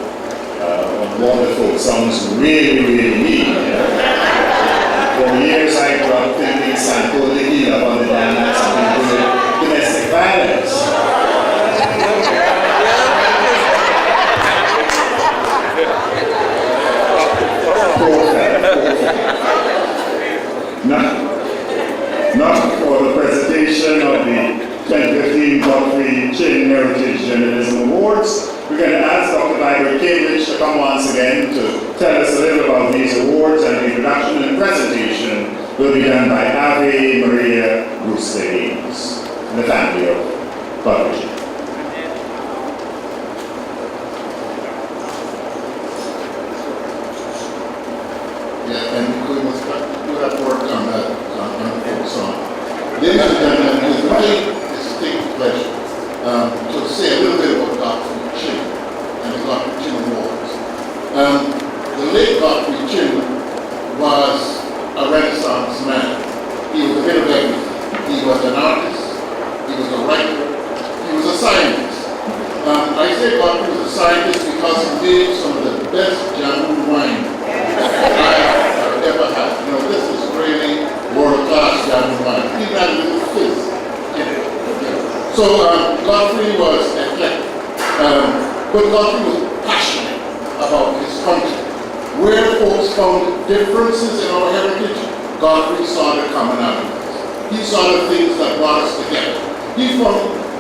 on what the folk songs really, really mean. For years, I grew up thinking Santo Tequila on the dam had something to do with domestic violence. Not for the presentation of the 2015 Godfrey Chin Heritage Journalism Awards. We're going to ask Dr. Vibert Cambridge to come once again to tell us a little about these awards, and the introduction and presentation will be done by Ave Maria Brewster-Haynes and the family of Godfrey Chin. Yeah, and we must do that work on that folk song. Ladies and gentlemen, it is my distinct pleasure to say a little bit about Godfrey Chin and the Godfrey Chin Awards. The late Godfrey Chin was a Renaissance man. He was a bit of everything. He was an artist, he was a writer, he was a scientist. I say Godfrey was a scientist because he made some of the best jamu wine I've ever had. You know, this is really world-class jamu wine. He had a little fizz in it. So Godfrey was eclectic, but Godfrey was passionate about his country. Where folks found differences in our heritage, Godfrey saw the commonalities. He saw the things that brought us together.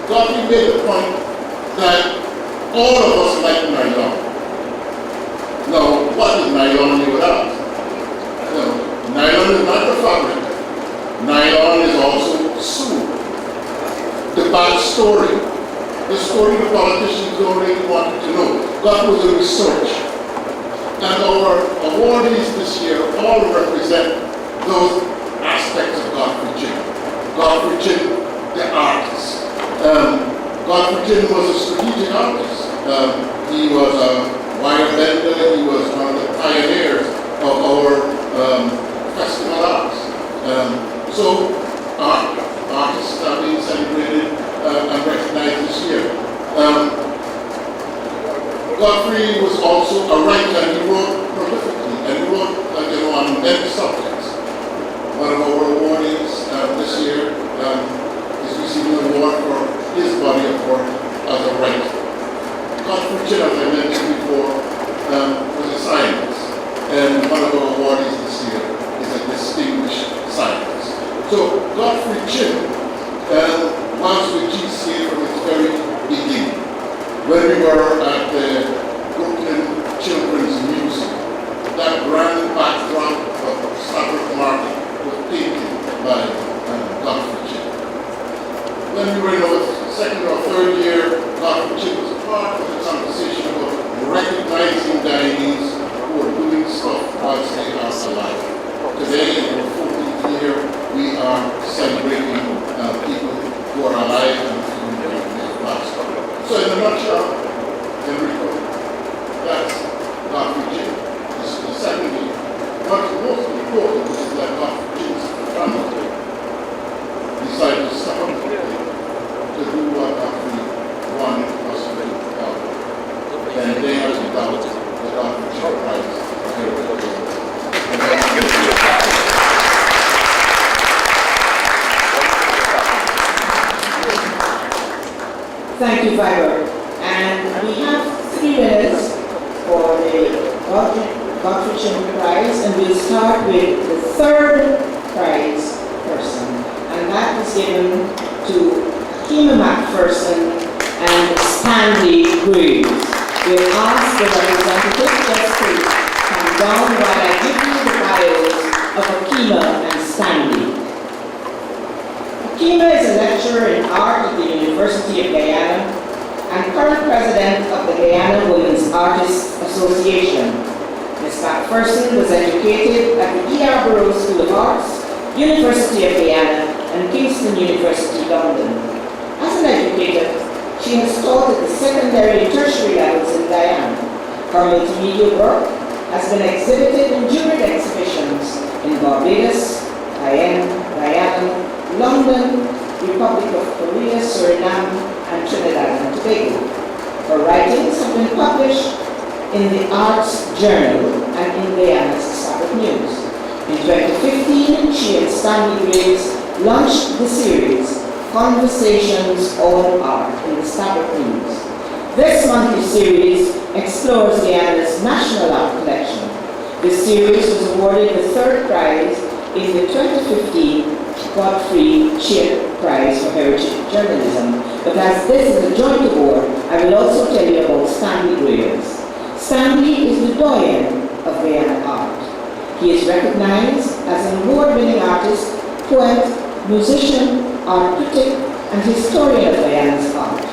Godfrey made the point that all of us like nylon. Now, what is nylon you would ask? Nylon is not the fabric. Nylon is also sewer. The bad story. The story the politicians don't really want to know. That was a research. And our awardees this year all represent those aspects of Godfrey Chin. Godfrey Chin, the artist. Godfrey Chin was a strategic artist. He was a wire bender. He was one of the pioneers of our festival arts. So artists are being celebrated and recognized this year. Godfrey was also a writer, and he wrote prolifically, and he wrote on many subjects. One of our awardees this year is receiving an award for his body of work as a writer. Godfrey Chin, as I mentioned before, was a scientist, and one of our awardees this year is a distinguished scientist. So Godfrey Chin was with Gca from its very beginning. When we were at the Brooklyn Children's Museum, that grand backdrop of Sabrick Market was painted by Godfrey Chin. When we were in our second or third year, Godfrey Chin was part of the conversation about recognizing Guyanese who are doing stuff whilst they are alive. Today, in our 14th year, we are celebrating people who are alive and who have passed. So in a nutshell, Enrico, that's Godfrey Chin. The secondly, what's most important is that Godfrey Chin's family decided to step up to do what Godfrey wanted us to do. And they have developed the Godfrey Chin Prize. Thank you, Vibert. And we have 3 minutes for the Godfrey Chin Prize, and we'll start with the third prize person, and that is given to Kima McPherson and Stanley Graves. We'll ask the representative just to come down while I give you the bios of Akima and Stanley. Akima is a lecturer in art at the University of Guyana and current president of the Guyana Women's Artists Association. Ms. McPherson was educated at the E.R. Burroughs School of Arts, University of Guyana, and Kingston University, London. As an educator, she has taught at the secondary and tertiary levels in Guyana. Her multimedia work has been exhibited in juried exhibitions in Barbados, Guyana, London, Republic of Korea, Suriname, and Trinidad and Tobago. Her writings have been published in the Arts Journal and in Guyana's Sabbath News. In 2015, she and Stanley Graves launched the series Conversations on Art in the Sabbath News. This monthly series explores Guyana's national art collection. This series was awarded the third prize in the 2015 Godfrey Cheer Prize for Heritage Journalism. But as this is a joint award, I will also tell you about Stanley Graves. Stanley is the doyen of Guyana art. He is recognized as an award-winning artist, poet, musician, art critic, and historian of Guyana's art.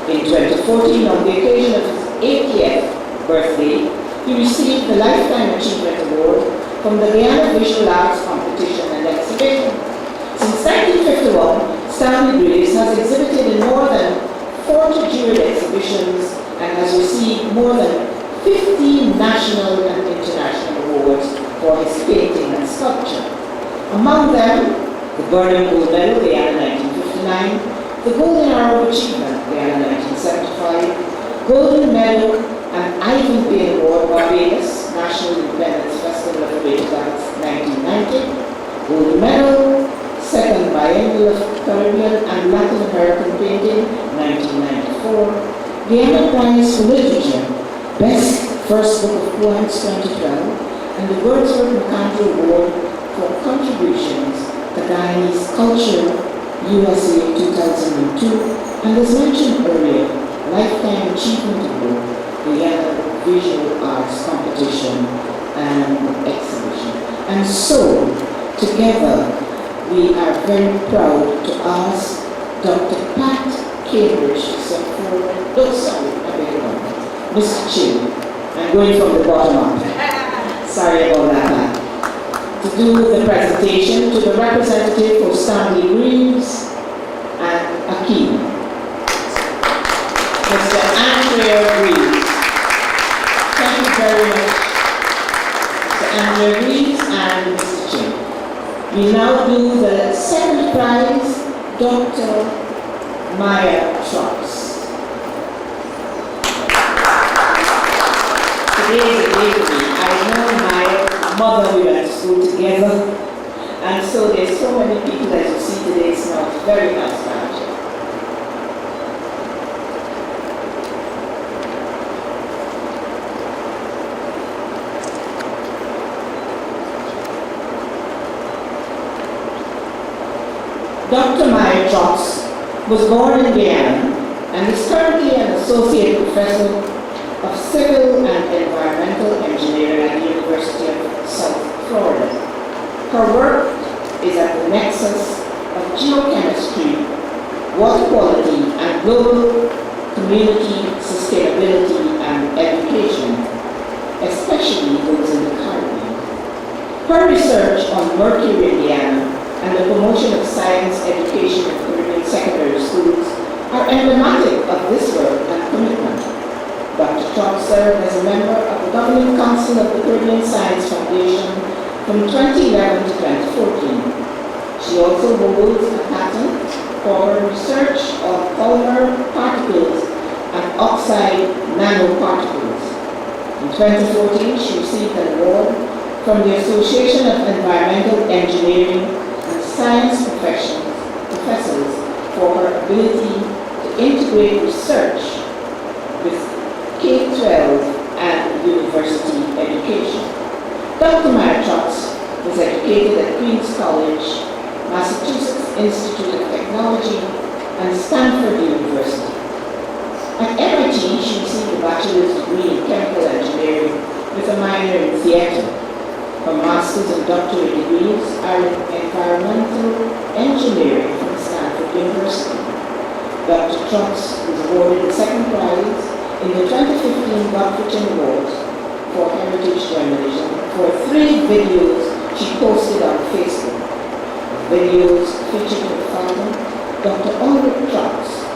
In 2014, on the occasion of his 80th birthday, he received the Lifetime Achievement Award from the Guyana Visual Arts Competition and Exhibition. Since 1951, Stanley Graves has exhibited in more than 40 jeweled exhibitions and has received more than 50 national and international awards for his painting and sculpture. Among them, the Burnham Gold Medal, Guyana 1959, the Golden Arrow of Achievement, Guyana 1975, Golden Medal and Ivan Payne Award, Barbados, National Independence Festival of Creative Arts 1990, Golden Medal, Second Biennial of Caribbean and Latin American Painting 1994, Guyana Prize for Literature, Best First Book of Poems 2012, and the Wordsworth McAndrew Award for contributions to Guyanese culture, USA 2002, and as mentioned earlier, Lifetime Achievement Award, Guyana Visual Arts Competition and Exhibition. And so, together, we are very proud to ask Dr. Pat Cambridge to step forward. Oh, sorry, I beg your pardon. Mr. Chin, I'm going from the bottom up. Sorry about that, Pat. To do the presentation to the representative for Stanley Graves and Akeem. Mr. Andrea Reeves. Thank you very much, Mr. Andrea Reeves and Mr. Chin. We now do the second prize, Dr. Maya Trucks. Today is a day for me. I know my mother, we went to school together, and so there's so many people that you see today, it's not very nostalgic. Dr. Maya Trucks was born in Guyana and is currently an associate professor of civil and environmental engineering at the University of South Florida. Her work is at the nexus of geochemistry, water quality, and global community sustainability and education, especially those in the Caribbean. Her research on mercury in Guyana and the promotion of science education in Caribbean secondary schools are emblematic of this work and commitment. Dr. Trump served as a member of the Governing Council of the Caribbean Science Foundation from 2011 to 2014. She also holds a patent for her research on polymer particles and oxide nanoparticles. In 2014, she received an award from the Association of Environmental Engineering Science professors for her ability to integrate research with K-12 and university education. Dr. Maya Trucks was educated at Queen's College, Massachusetts Institute of Technology, and Stanford University. At MIT, she received a bachelor's degree in chemical engineering with a minor in theater. Her master's and doctorate degrees are in environmental engineering from Stanford University. Dr. Trucks was awarded the second prize in the 2015 Godfrey Awards for Heritage Journalism for 3 videos she posted on Facebook. The videos featured her father, Dr. Ulrich Trucks,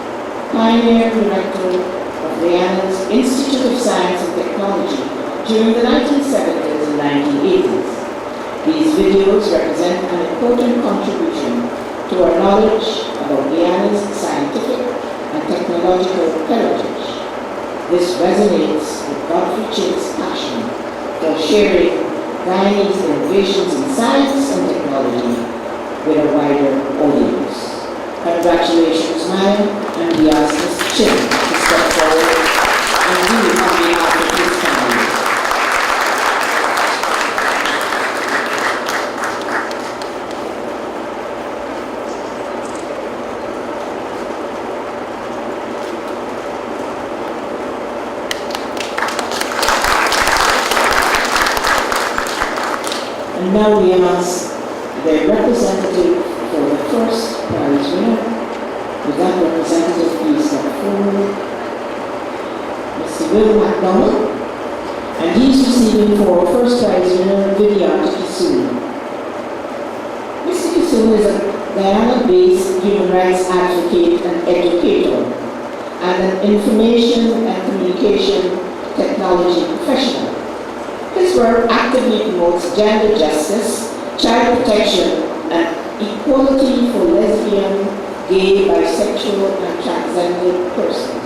pioneer director of Guyana's Institute of Science and Technology during the 1970s and 1980s. These videos represent an important contribution to our knowledge about Guyana's scientific and technological heritage. This resonates with Godfrey Chin's passion for sharing Guyanese innovations in science and technology with a wider audience. Congratulations, Maya, and we ask Mr. Chin to step forward and read on behalf of his family. And now we ask the representative for the first prize winner. Would that representative please step forward? Mr. Will McDonald. And he's receiving for first prize winner, Gca Awards. Mr. Kissoon is a Guyana-based human rights advocate and educator, and an information and communication technology professional. His work actively promotes gender justice, child protection, and equality for lesbian, gay, bisexual, and transgender persons.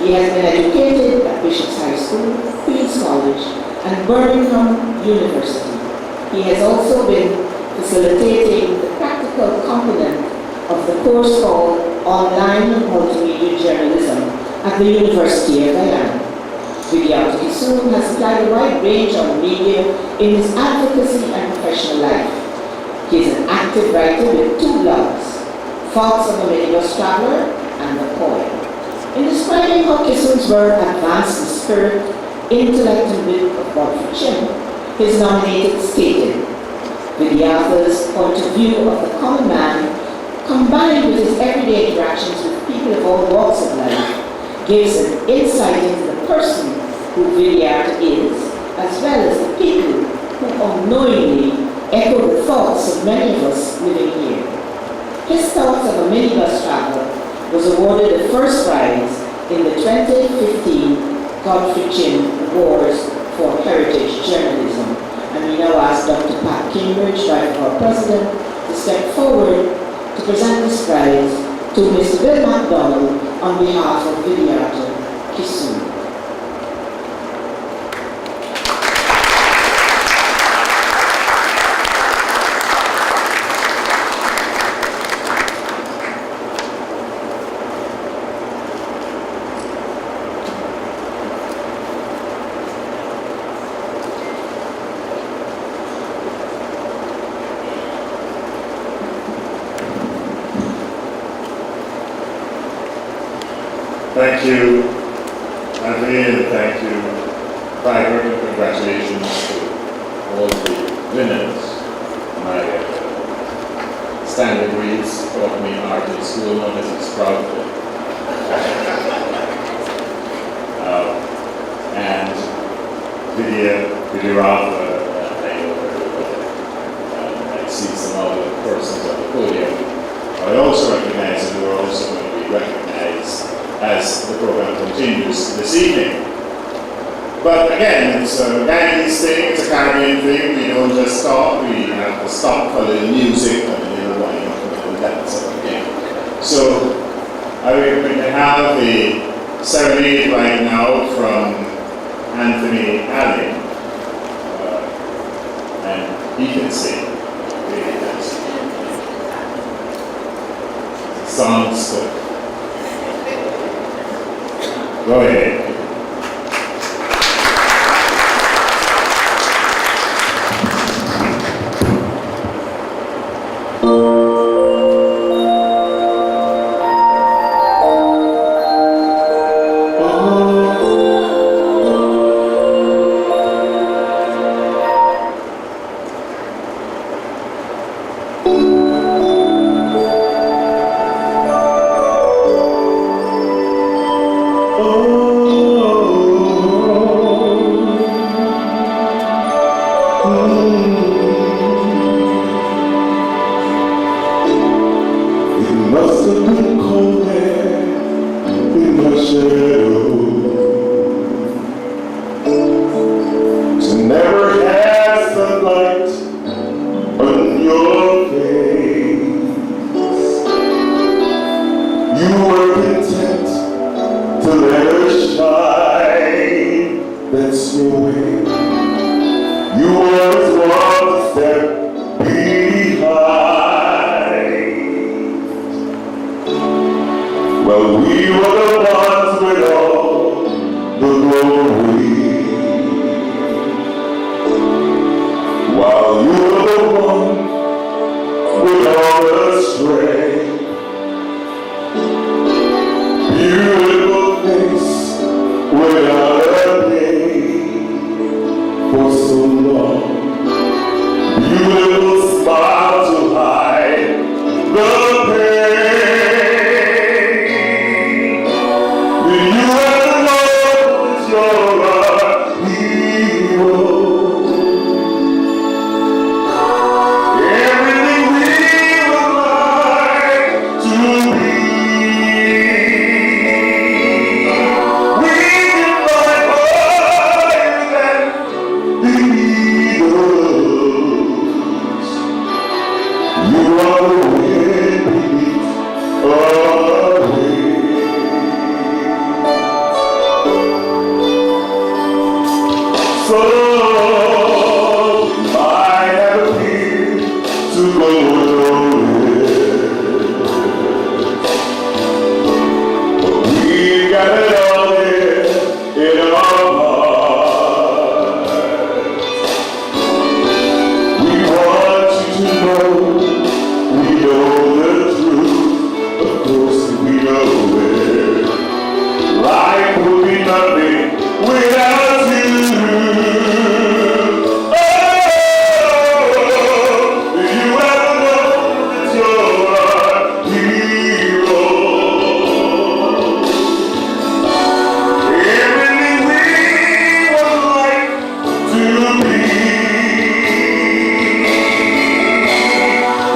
He has been educated at Bishop's High School, Queen's College, and Birmingham University. He has also been facilitating the practical component of the course called Online Multimedia Journalism at the University of Guyana. Gca Awards has applied a wide range of media in his advocacy and professional life. He is an active writer with 2 blogs, Thoughts of a Minibus Traveler and The Coin. In describing how Kissoon's work advanced the spirit, intellect, and wit of Godfrey Chin, his nominated stated, with the author's point of view of the common man, combined with his everyday interactions with people of all walks of life, gives an insight into the person who Gca is, as well as the people who unknowingly echo the thoughts of many of us living here. His Thoughts of a Minibus Traveler was awarded the first prize in the 2015 Godfrey Chin Awards for Heritage Journalism. And we now ask Dr. Pat Cambridge, our President, to step forward to present this prize to Mr. Will McDonald on behalf of Gca Awards. Thank you, Anthony, and thank you, Private, and congratulations to all the winners. My standard grades taught me art in school, not as it's proud of it. And videographer, I know very well. I see some other persons on the podium. I also recognize that we're also going to be recognized as the program continues this evening. But again, it's a Guyanese thing, it's a Caribbean thing. We don't just stop, we have to stop for the music and the little wine and that sort of thing. So we're going to have a serenade right now from Anthony Allen. And he can sing. Really nice. Sounds good. Go ahead. Never has the light on your face. You were content to let her shine. That's your way. You always want to step behind. Well, we were the ones with all the glory, while you were the one with all the strength. Beautiful face without a name for so long. Beautiful smile to hide the pain. You ever know that you're a hero? Everything we would like to be. We can fly higher than the eagles. You are the wind beneath our wings. So I have appeared to go nowhere, but we got it all here in our hearts. We want you to know we know the truth. Of course we know it. Life would be nothing without you. Oh, do you ever know that you're a hero? Everything we would like to be.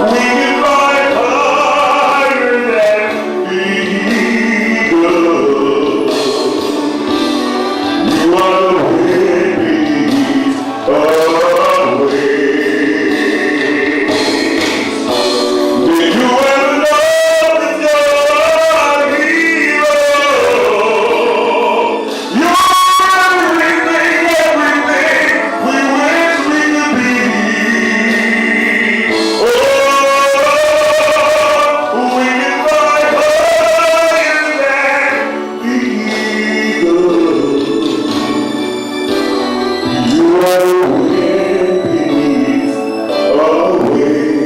We can fly higher than the eagles. You are the wind beneath our wings. Did you ever know that you're a hero? You're everything, everything we wish we could be. Oh, we can fly higher than the eagles. You are the wind beneath our wings.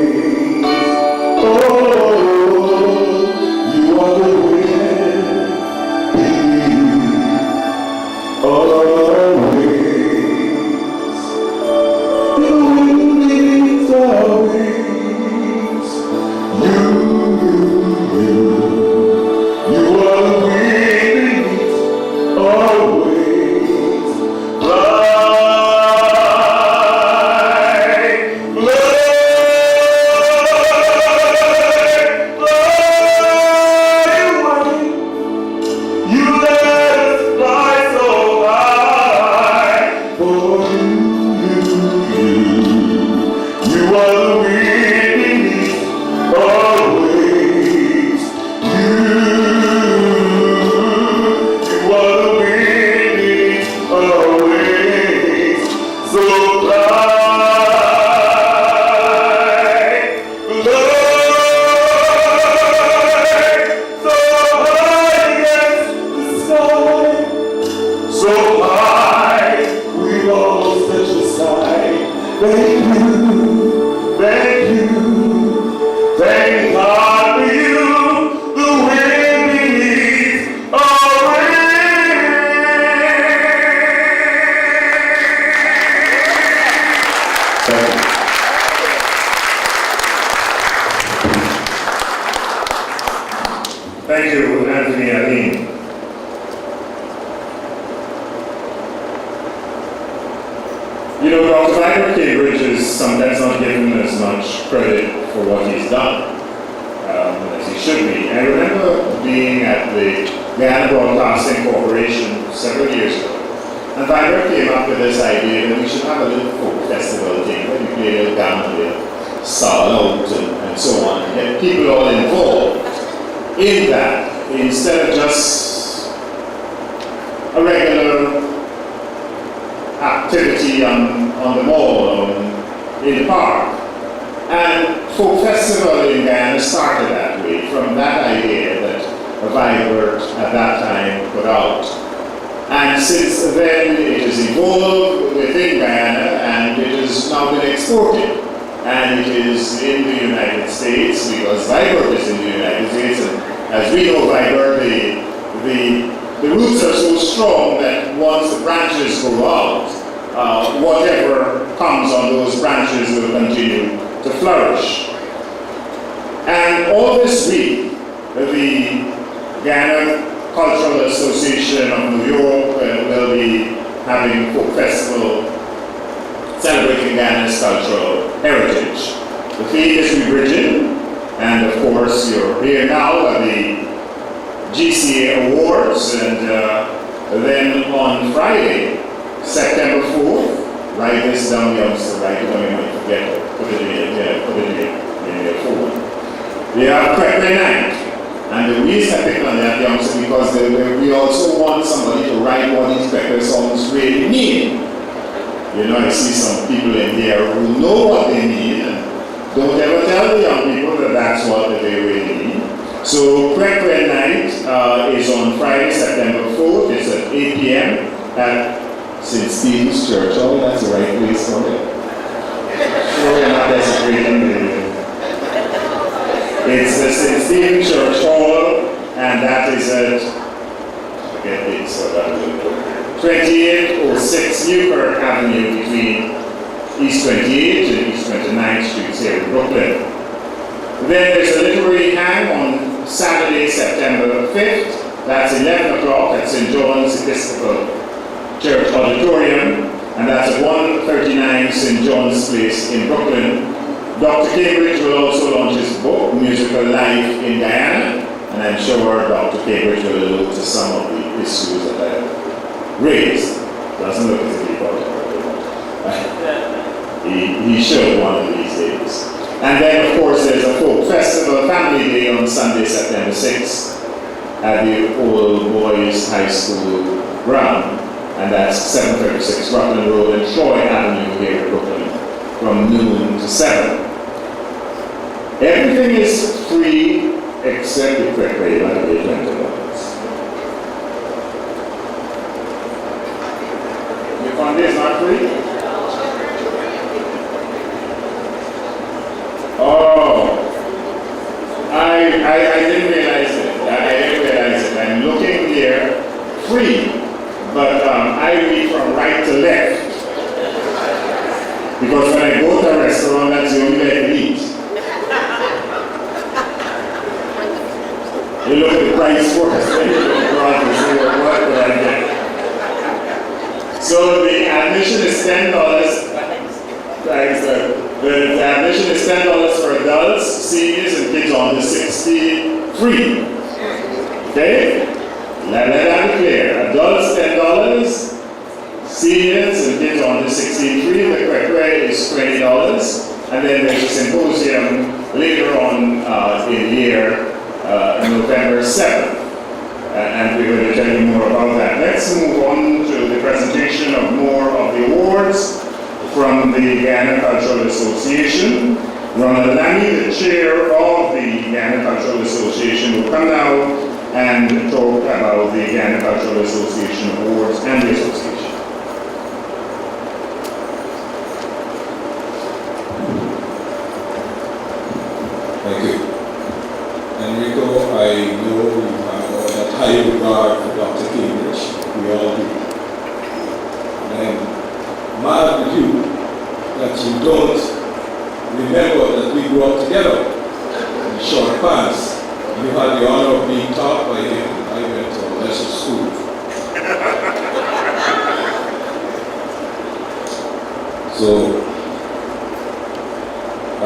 Oh, you are the wind beneath our wings. The wind beneath our wings. You are the wind beneath our wings. You let us fly so high. For you are the wind beneath our wings. You are the wind beneath our wings. So fly, so high against the sky. So high, we've almost touched the sky. Thank you, thank you, thank God for you, the wind beneath our wings. Thank you. Thank you, Anthony Aline. You know, Dr. Viber Cambridge is sometimes not given as much credit for what he's done as he should be. I remember being at the Guyana Broadcasting Corporation several years ago, and Viber came up with this idea that we should have a little folk festival thing where we play a little gambling, sell out, and so on, and get people all involved in that. instead of just a regular activity on the mall or in the park. And Folk Festival in Guyana started that way, from that idea that Vibert at that time put out. And since then it has evolved within Guyana and it has now been exported. And it is in the United States because Vibert is in the United States. And as we know, Vibert, the roots are so strong that once the branches go out, whatever comes on those branches will continue to flourish. And all this week, the Guyana Cultural Association of New York will be having Folk Festival celebrating Guyana's cultural heritage. The theme is rebridging, and of course you're here now at the Gca Awards, and then on Friday, September 4th, write this down, youngster, write it down, you might forget it. Put it in your phone. We have Prepare Night, and the reason I picked on that, youngster, because we also want somebody to write what these Prepare songs really mean. You know, I see some people in here who know what they mean, and don't ever tell the young people that that's what they really mean. So Prepare Night is on Friday, September 4th. It's at 8 p.m. at St. Stephen's Church. Oh, that's the right place for it. Sure, you're not desecrating the... It's the St. Stephen's Church Hall, and that is at... Forget this, so that will 2806 Newkirk Avenue between East 28th and East 29th Streets here in Brooklyn. Then there's a literary hang on Saturday, September 5th. That's 11 o'clock at St. John's Episcopal Church Auditorium, and that's at 139 St. John's Place in Brooklyn. Dr. Cambridge will also launch his book, Musical Life in Guyana, and I'm sure Dr. Cambridge will allude to some of the issues that I have raised. Doesn't look as if he thought about it. He should one of these days. And then, of course, there's a folk festival, Family Day, on Sunday, September 6th at the Old Boys High School ground, and that's 736 Rockland Road and Troy Avenue here in Brooklyn from noon to 7. Everything is free except the quick rate, like the $20. Your fund is not free? Oh, I didn't realize it. I'm looking here, free, but I read from right to left. Because when I go to a restaurant, that's the only way I can eat. You look at the price first, then you look around and say, well, what would I get? So the admission is $10. Thanks, the admission is $10 for adults, seniors, and kids under 60, free. Okay? Let that be clear. Adults $10, seniors and kids under 16, free. The correct rate is $20. And then there's a symposium later on in the year, November 7th. And we're going to tell you more about that. Let's move on to the presentation of more of the awards from the Guyana Cultural Association. Ronald Lamy, the chair of the Guyana Cultural Association, will come now and talk about the Guyana Cultural Association awards and the association. Thank you. Enrico, I know you have that high regard for Dr. Cambridge. We all do. And mad with you that you don't remember that we grew up together in short pants. You had the honor of being taught by him. I went to a lesser school. So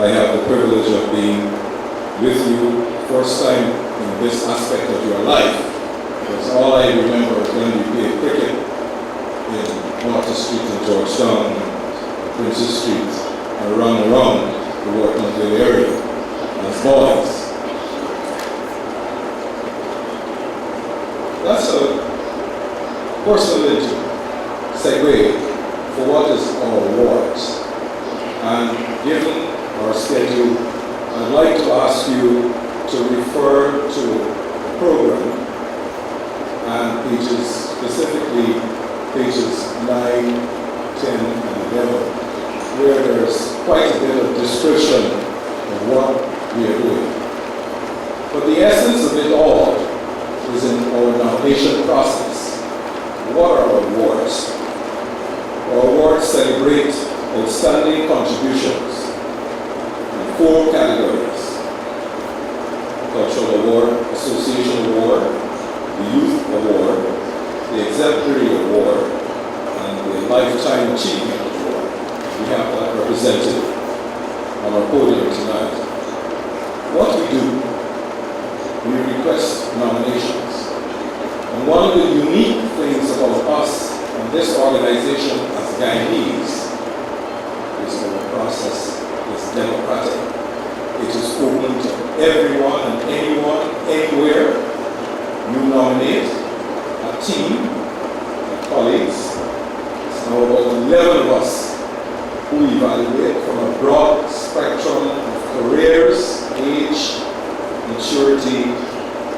I have the privilege of being with you first time in this aspect of your life. Because all I remember is when we played cricket in Water Street in Georgetown, and Princess Street, and run around the Waterville area as boys. that's a personal segue for what is our awards. And given our schedule, I'd like to ask you to refer to the program and pages, specifically pages 9, 10, and 11, where there's quite a bit of description of what we are doing. But the essence of it all is in our nomination process. What are our awards? Our awards celebrate outstanding contributions in 4 categories: Cultural Award, Association Award, the Youth Award, the Exemplary Award, and the Lifetime Achievement Award. We have that represented on our podium tonight. What we do, we request nominations. And one of the unique things about us and this organization as Guyanese is our process is democratic. It is open to everyone and anyone, anywhere. You nominate a team of colleagues. It's now about 11 of us who evaluate from a broad spectrum of careers, age, maturity,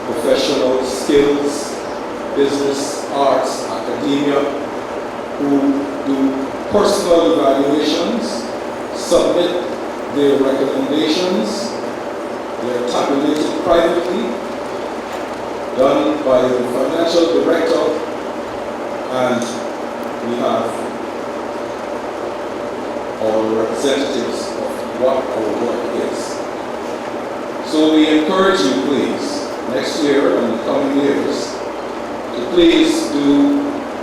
professional skills, business, arts, academia, who do personal evaluations, submit their recommendations. They are tabulated privately, done by the financial director, and we have our representatives of what our work is. So we encourage you, please, next year and the coming years, to please do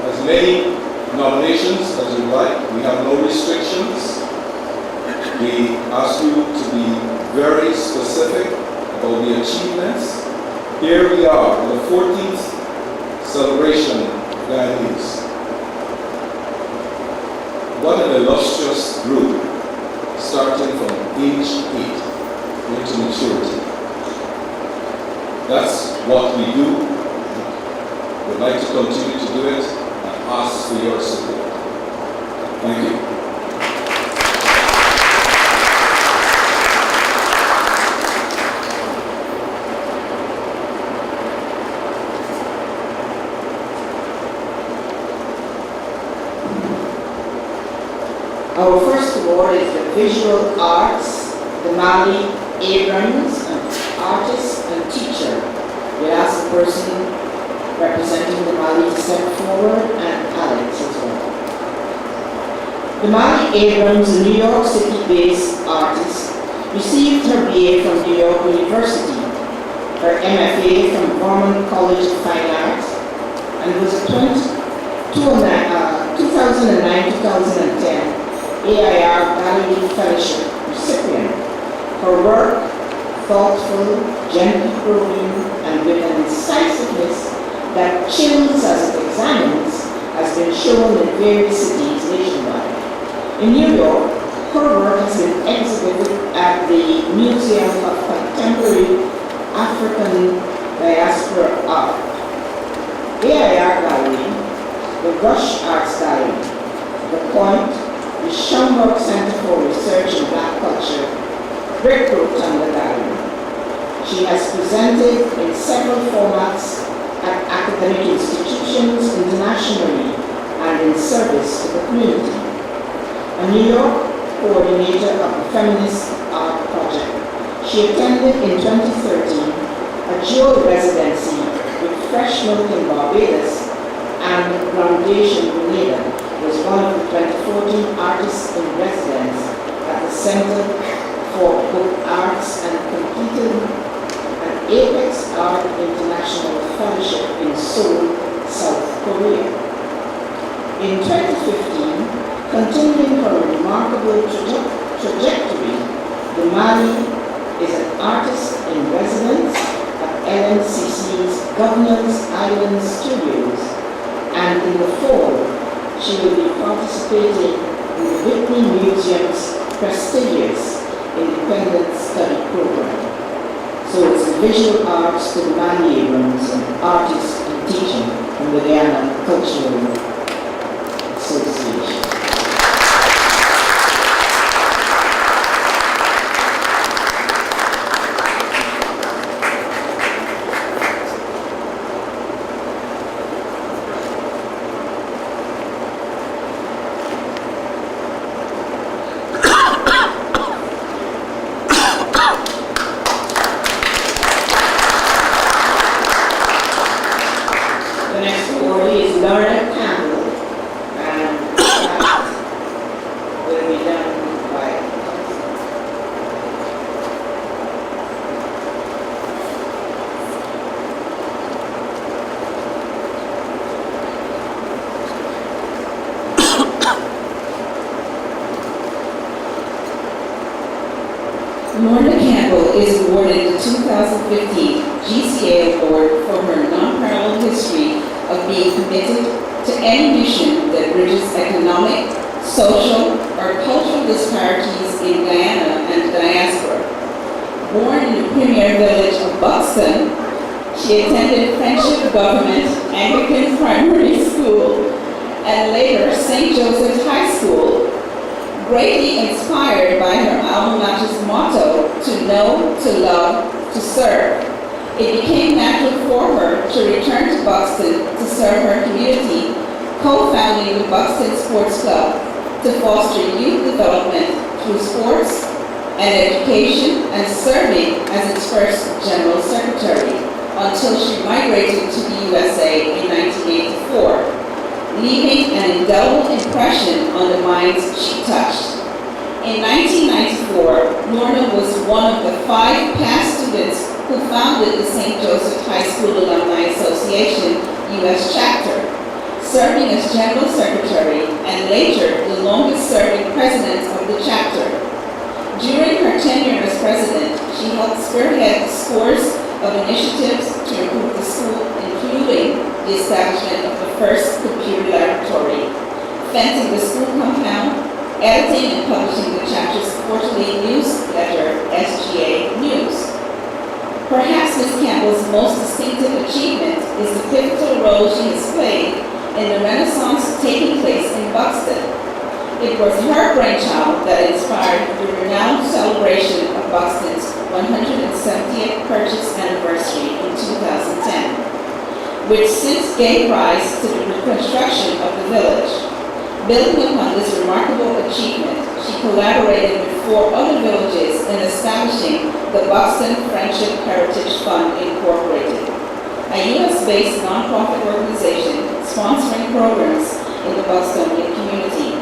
as many nominations as you like. We have no restrictions. We ask you to be very specific about the achievements. Here we are, in the 14th celebration of Guyanese. What an illustrious group, starting from age 8 into maturity. That's what we do. We'd like to continue to do it and ask for your support. Thank you. Our first award is the Visual Arts, the Mali Abrams, artist and teacher. We'll ask the person representing the Mali to step forward, and Alex as well. The Mali Abrams, a New York City-based artist, received her BA from New York University, her MFA from Gorman College of Fine Arts, and was a 2009-2010 AIR Gallery Fellowship recipient. Her work, thoughtful, gently probing, and with an incisiveness that chills as it examines, has been shown in various cities nationwide. In New York, her work has been exhibited at the Museum of Contemporary African Diaspora Art, AIR Gallery, the Rush Arts Gallery, the Point, the Schomburg Center for Research in Black Culture, Brick Rotunda Gallery. She has presented in several formats at academic institutions internationally and in service to the community. A New York coordinator of the Feminist Art Project, she attended in 2013 a dual residency with Fresh Milk in Barbados and Groundation Grenada, was one of the 2014 artists in residence at the Center for Book Arts and completed an Apex Art International Fellowship in Seoul, South Korea. In 2015, continuing her remarkable trajectory, the Mali is an artist in residence at LNCC's Governors Island Studios, and in the fall, she will be participating in the Whitney Museum's prestigious Independent Study Program. So it's the visual arts to the Mali Abrams, an artist in teaching from the Guyana Cultural Association. The next awardee is Laura Campbell, and that will be done by Lorna Campbell is awarded the 2015 Gca Award for her non-parallel history of being committed to any mission that bridges economic, social, or cultural disparities in Guyana and diaspora. Born in the premier village of Buxton, she attended Friendship Government Anglican Primary School and later St. Joseph's High School. Greatly inspired by her alma mater's motto, to know, to love, to serve, it became natural for her to return to Buxton to serve her community, co-founding the Buxton Sports Club to foster youth development through sports and education, and serving as its first general secretary until she migrated to the USA in 1984. Leaving an indelible impression on the minds she touched. In 1994, Lorna was one of the 5 past students who founded the St. Joseph High School Alumni Association U.S. chapter, serving as General Secretary and later the longest-serving president of the chapter. During her tenure as president, she helped spearhead scores of initiatives to improve the school, including the establishment of the first computer laboratory, fencing the school compound, editing and publishing the chapter's quarterly newsletter, SGA News. Perhaps Ms. Campbell's most distinctive achievement is the pivotal role she has played in the Renaissance taking place in Buxton. It was her brainchild that inspired the renowned celebration of Buxton's 170th purchase anniversary in 2010, which since gave rise to the reconstruction of the village. Building upon this remarkable achievement, she collaborated with 4 other villages in establishing the Buxton Friendship Heritage Fund Incorporated, a U.S.-based nonprofit organization sponsoring programs in the Buxtonian community.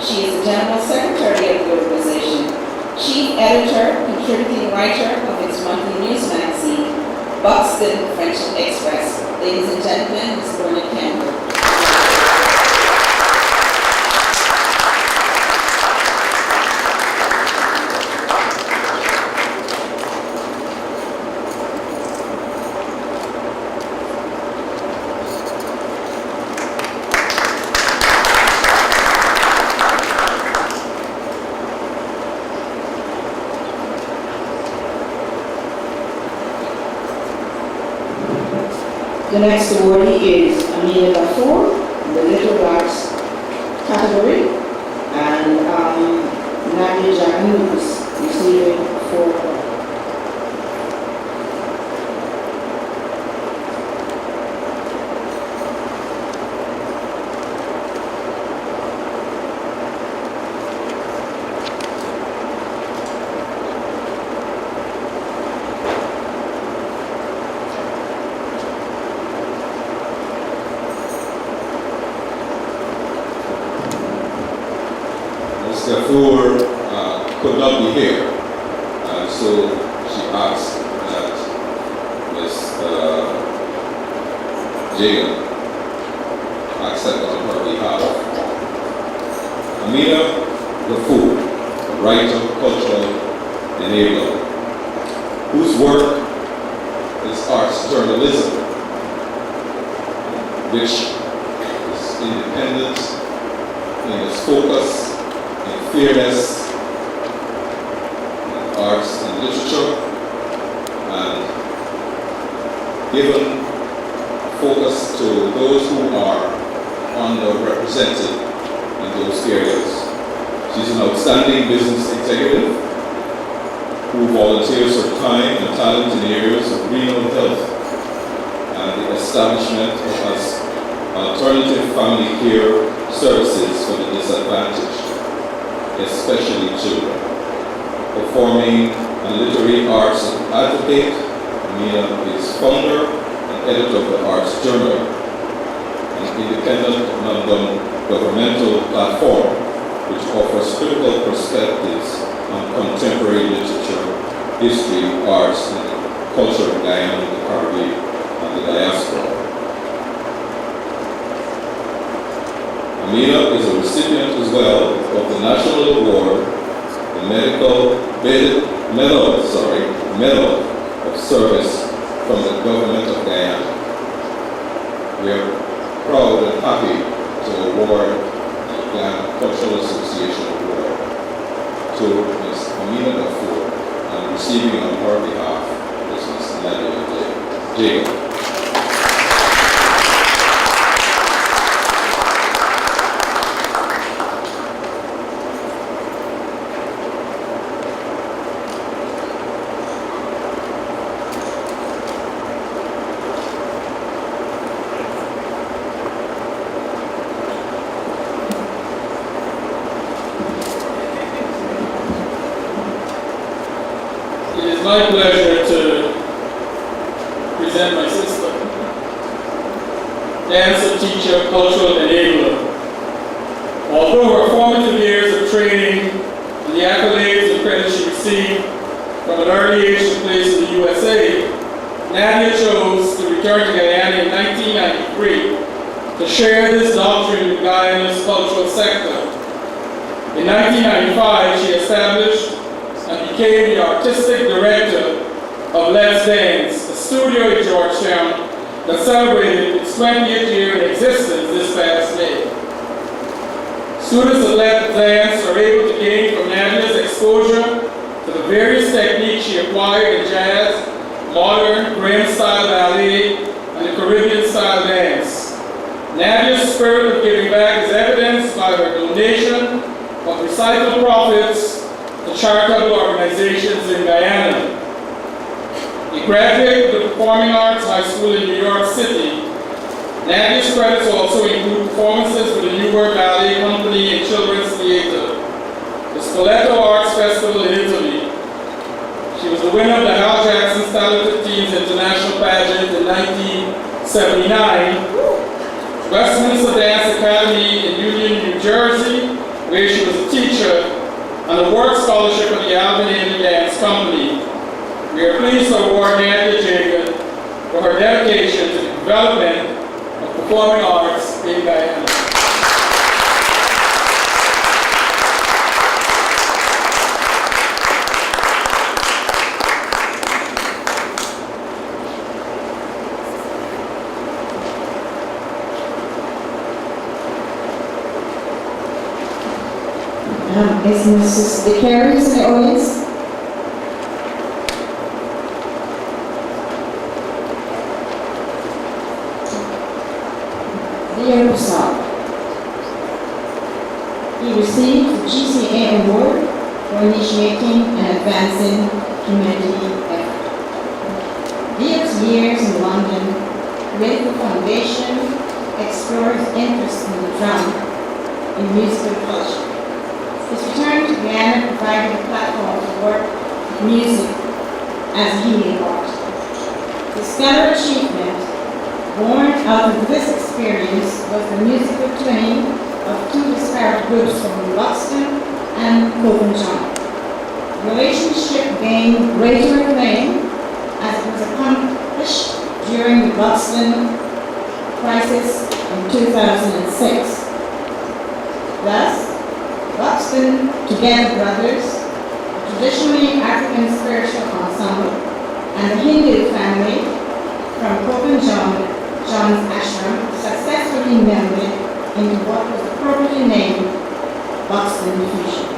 She is the General Secretary of the organization, Chief Editor, contributing writer of its monthly news magazine, Buxton Friendship Express. Ladies and gentlemen, Ms. Lorna Campbell. The next awardee is Amina Bafour, the Little Arts category, and Nadia Janus receiving 4 points. Gafour could not be here, so she asked that Ms. Gca accept on her behalf. Amina Gafour, a writer, cultural enabler, whose work is arts journalism, which is independent in its focus, fairness, arts and literature, and given focus to those who are underrepresented in those areas. She's an outstanding business executive who volunteers her time and talent in the areas of renal health and the establishment of alternative family care services for the disadvantaged, especially children. Performing and literary arts advocate, Amina is founder and editor of the Arts Journal, an independent non-governmental platform which offers critical perspectives on contemporary literature, history, arts, and culture of Guyana, the Caribbean, and the diaspora. Amina is a recipient as well of the National Award, the Medal of Service from the Government of Guyana. We are proud and happy to award the Guyana Cultural Association Award to Ms. Amina Dafour, and receiving on her behalf is Ms. Nadia Jacob. It is my pleasure to present my sister, dancer, teacher, cultural enabler. Although her formative years of training and the accolades and credit she received from an early age to place in the USA, Nadia chose to return to Guyana in 1993 to share this doctrine with Guyana's cultural sector. In 1995, she established and became the artistic director of Let's Dance, a studio in Georgetown that celebrated its 20th year in existence this past May. Students of Let's Dance are able to gain from Nadia's exposure to the various techniques she acquired in jazz, modern, Grand-style ballet, and the Caribbean-style dance. Nadia's spirit of giving back is evidenced by her donation of recycled profits to charitable organizations in Guyana. A graduate of the Performing Arts High School in New York City, Nadia's credits also include performances with the Newark Ballet Company and Children's Theater, the Spoleto Arts Festival in Italy. She was the winner of the Hal Jackson's Talented Teens International Pageant in 1979, Westminster Dance Academy in Union, New Jersey, where she was a teacher, and a work scholarship at the Alvin Ailey Dance Company. We are pleased to award Nadia Jacob for her dedication to the development of performing arts in Guyana. Is Mrs. DeCarey in the audience? Dear Prasad, he received the Gca Award for initiating and advancing community effort. Dia's years in London laid the foundation, explored his interest in the drama, in musical culture. His return to Guyana provided a platform to work with music as a healing art. His stellar achievement, born out of this experience, was the musical twinning of two disparate groups from Buxton and Copenhagen. The relationship gained greater acclaim as it was accomplished during the Buxton crisis in 2006. Thus, Buxton Together Brothers, a traditionally African spiritual ensemble, and the Hindu family from Copenhagen, John's ashram, successfully melded into what was appropriately named Buxton Fusion.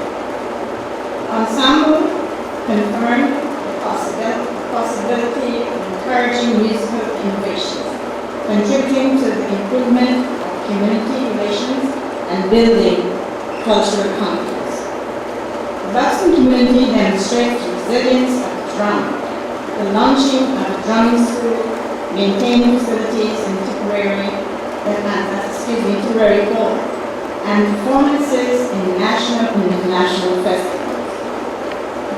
Ensemble confirmed the possibility of encouraging musical innovations contributing to the improvement of community relations and building cultural confidence. The Boston community demonstrates resilience of the drum, the launching of a drumming school, maintaining facilities in temporary form, and performances in national and international festivals.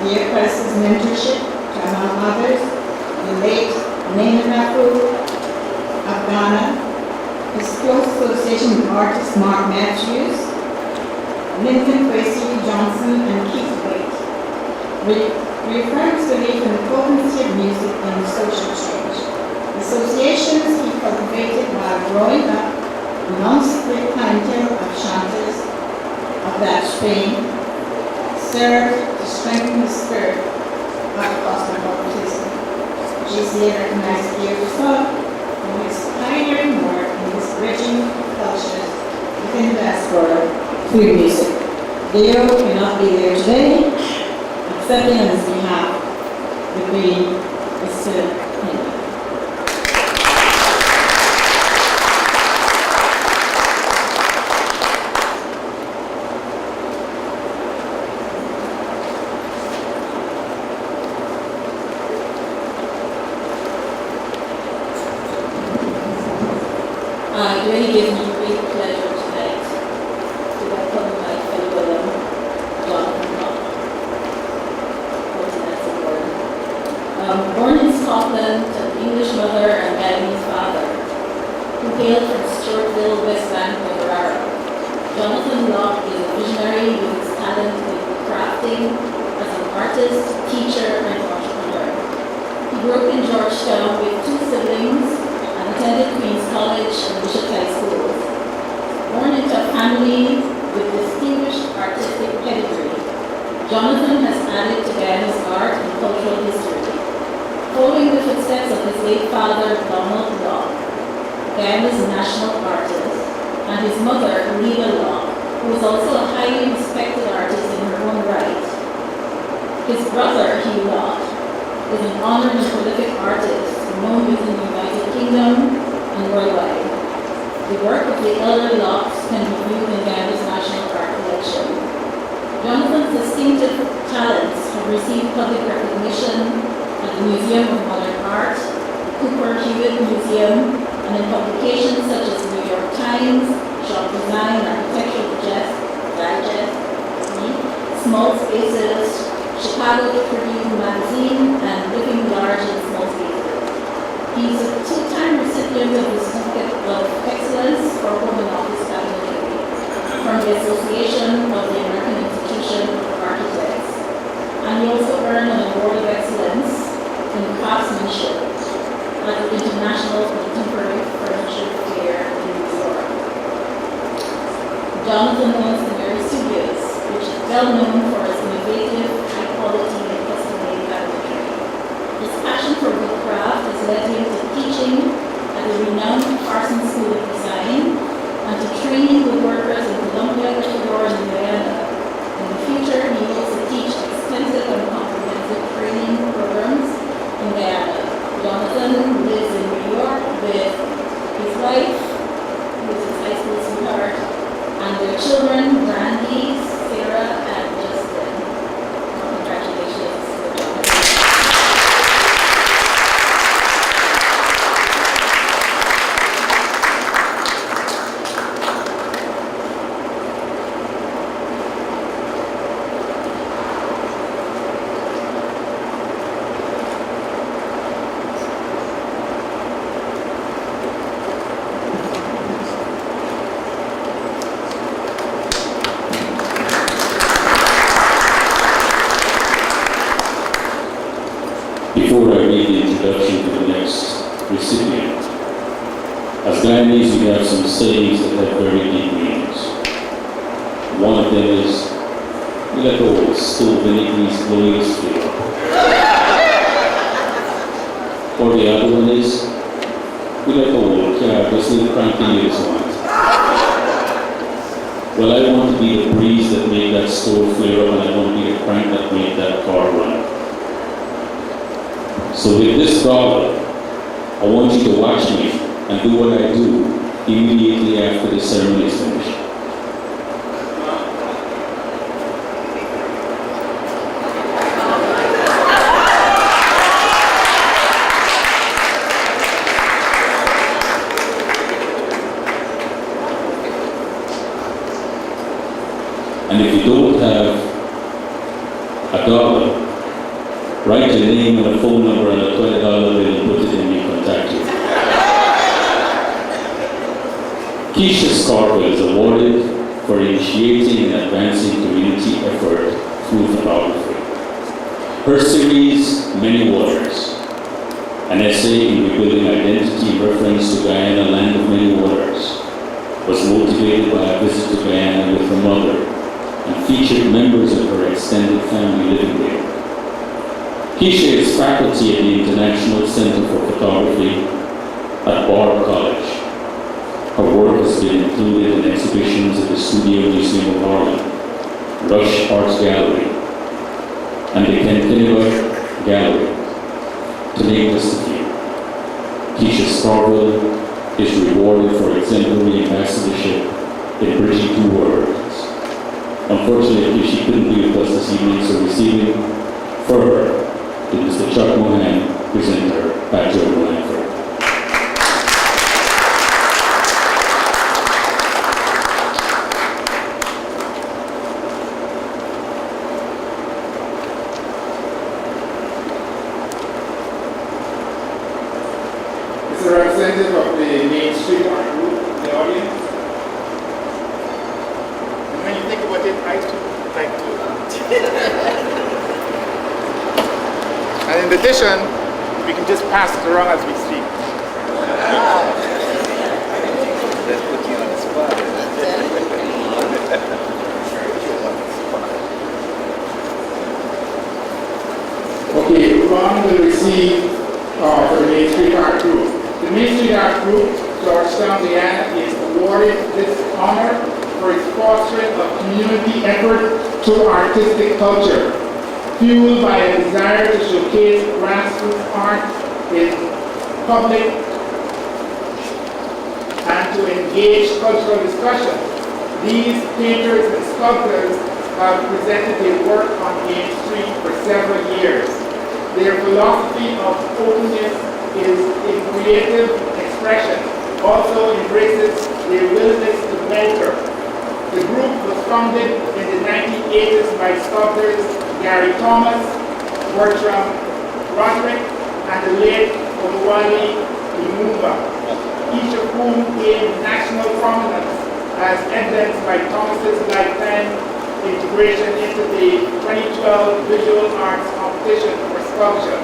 Dear Press's mentorship, to among others, the late Nana Nafu of Ghana, his close association with artists Mark Matthews, Lincoln Kwesi Johnson, and Keith Waite, reaffirms belief in the potency of music and social change. Associations he cultivated while growing up amongst the clientele of chanters of that strain served to strengthen the spirit of cosmopolitanism. Gca recognized Theo for his pioneering work in this bridging cultures within the diaspora through music. Theo cannot be there today, accepting on his behalf the Green Mr. Henry. It really gives me great pleasure tonight to welcome my fellow brother, Jonathan Locke, for tonight's award. Born in Scotland to an English mother and Guyanese father, who hailed from Stewartville, West Bank, Colorado, Jonathan Locke is a visionary with his talent in crafting as an artist, teacher, and entrepreneur. He grew up in Georgetown with two siblings, attended Queens College and Bishop High Schools. Born into a family with distinguished artistic pedigree, Jonathan has added to Guyana's art and cultural history. Following the footsteps of his late father, Donald Locke, Guyana's national artist, and his mother, Lila Locke, who was also a highly respected artist in her own right. His brother, Hugh Locke, is an honored and prolific artist known within the United Kingdom and worldwide. The work of the elder Locks can be viewed in Guyana's National Art Collection. Jonathan's distinctive talents have received public recognition at the Museum of Modern Art, the Cooper Hewitt Museum, and in publications such as the New York Times, Shop Design, Architectural Digest, Small Spaces, Chicago Tribune Magazine, and Living Large in Small Spaces. He's a two-time recipient of the Certificate of Excellence for Home and Office Cabinetry from the Association of the American Institution of Architects. And he also earned an Award of Excellence in Craftsmanship at the International Contemporary Furniture Fair in New York. Jonathan owns the Mary Studios, which is well known for its innovative, high-quality, and custom-made cabinetry. His passion for woodcraft has led him to teaching at the renowned Parsons School of Design and to training woodworkers in Colombia, Ecuador, and Guyana. In the future, he hopes to teach extensive and comprehensive training programs in Guyana. Jonathan lives in New York with his wife, who is his high school sweetheart, and their children, Brandy, Sarah, and Justin. Congratulations to Jonathan. Before I read the introduction to the next recipient, as Guyanese we have some sayings that have very deep meanings. One of them is, we let go stove vinigrees glorious flavor. Or the other one is, we let go this little cranky years on. Well, I want to be the breeze that made that stove flare up, and I want to be the crank that made that car run. So with this dollar, I want you to watch me and do what I do immediately after the ceremony is finished. And if you don't have a dollar, write your name and a phone number on a $20 bill and put it in, we contact you. Gca Scarborough is awarded for initiating and advancing community effort through photography. Her series, Many Waters, an essay in rebuilding identity in reference to Guyana, land of many waters, was motivated by a visit to Guyana with her mother and featured members of her extended family living there. Gca is faculty at the International Center for Photography at Bard College. Her work has been included in exhibitions at the Studio Museum of Harlem, Rush Arts Gallery, and the Kenkennebec Gallery, to name just a few. Gca Scarborough is rewarded for exemplary ambassadorship in bridging two worlds. Unfortunately, she couldn't be with us this evening, so receiving for her is Mr. Chuck Mohan, presenter, Badger Lanford. Is a representative of the Main Street Art Group in the audience? And when you think about it, I too like to. And in addition, we can just pass it around as we speak. Let's put you on the spot. Okay, Ron will receive for the Main Street Art Group. The Main Street Art Group, Georgetown, Guyana, is awarded this honor for its fostering of community effort through artistic culture, fueled by a desire to showcase grassroots art in public and to engage cultural discussion. These painters and sculptors have presented their work on Main Street for several years. Their philosophy of openness is in creative expression, also embraces their willingness to mentor. The group was founded in the 1980s by sculptors Gary Thomas, Bertram Roderick, and the late Oluwale Lumumba, each of whom gained national prominence as evidenced by Thomas's lifetime integration into the 2012 Visual Arts Competition for Sculpture.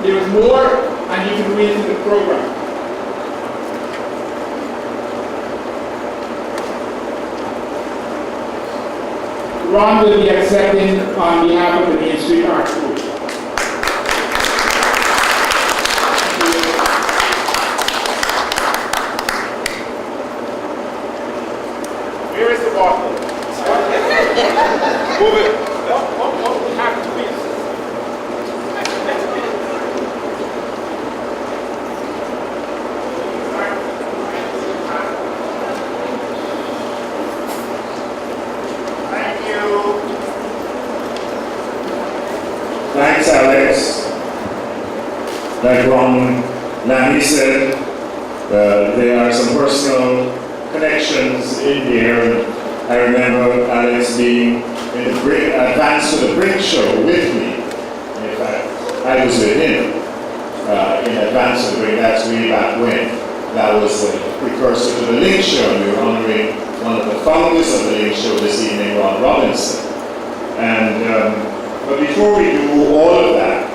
There is more, and you can read it in the program. Ron will be accepting on behalf of the Main Street Art Group. Where is the bottle? Move it. What we have to be? Thank you. Thanks, Alex. Like Ron Lanny said, there are some personal connections in there. I remember Alex being in the advance to the Brink show with me. In fact, I was with him in advance to the Brink. That's way back when. That was the precursor to the Link show, and we were honoring one of the founders of the Link show this evening, Ron Robinson. And but before we do all of that,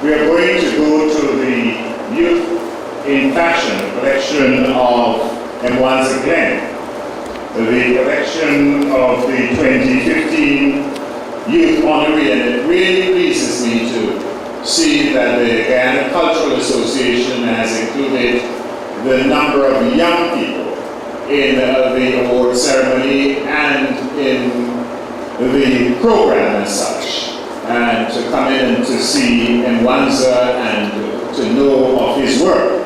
we are going to go to the Youth in Fashion collection of Mwanza Glen, the collection of the 2015 Youth Honorary, and it really pleases me to see that the Guyana Cultural Association has included the number of young people in the award ceremony and in the program as such, and to come in and to see Mwanza and to know of his work.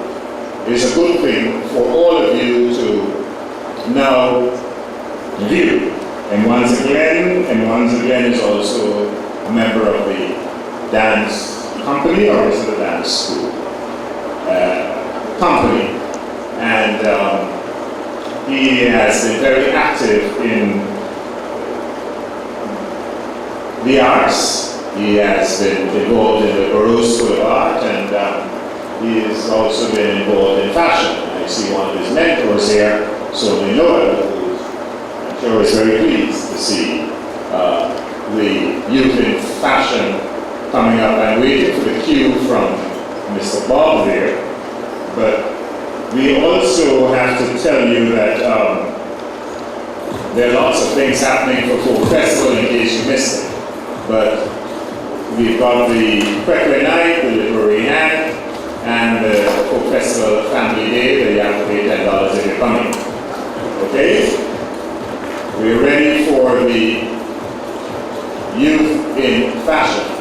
is a good thing for all of you to now view. And once again is also a member of the dance company, or is it a dance school? Company. And he has been very active in the arts. He has been involved in the Baruch School of Art, and he has also been involved in fashion. I see one of his mentors here, Sonia Noel, who I'm sure is very pleased to see the youth in fashion coming up. I'm waiting for the cue from Mr. Bob there, but we also have to tell you that there are lots of things happening for Folk Festival in case you missed it. But we've got the Quequay Night, the Literary Hand, and the Folk Festival Family Day that you have to pay $10 if you're coming. Okay? We're ready for the youth in fashion.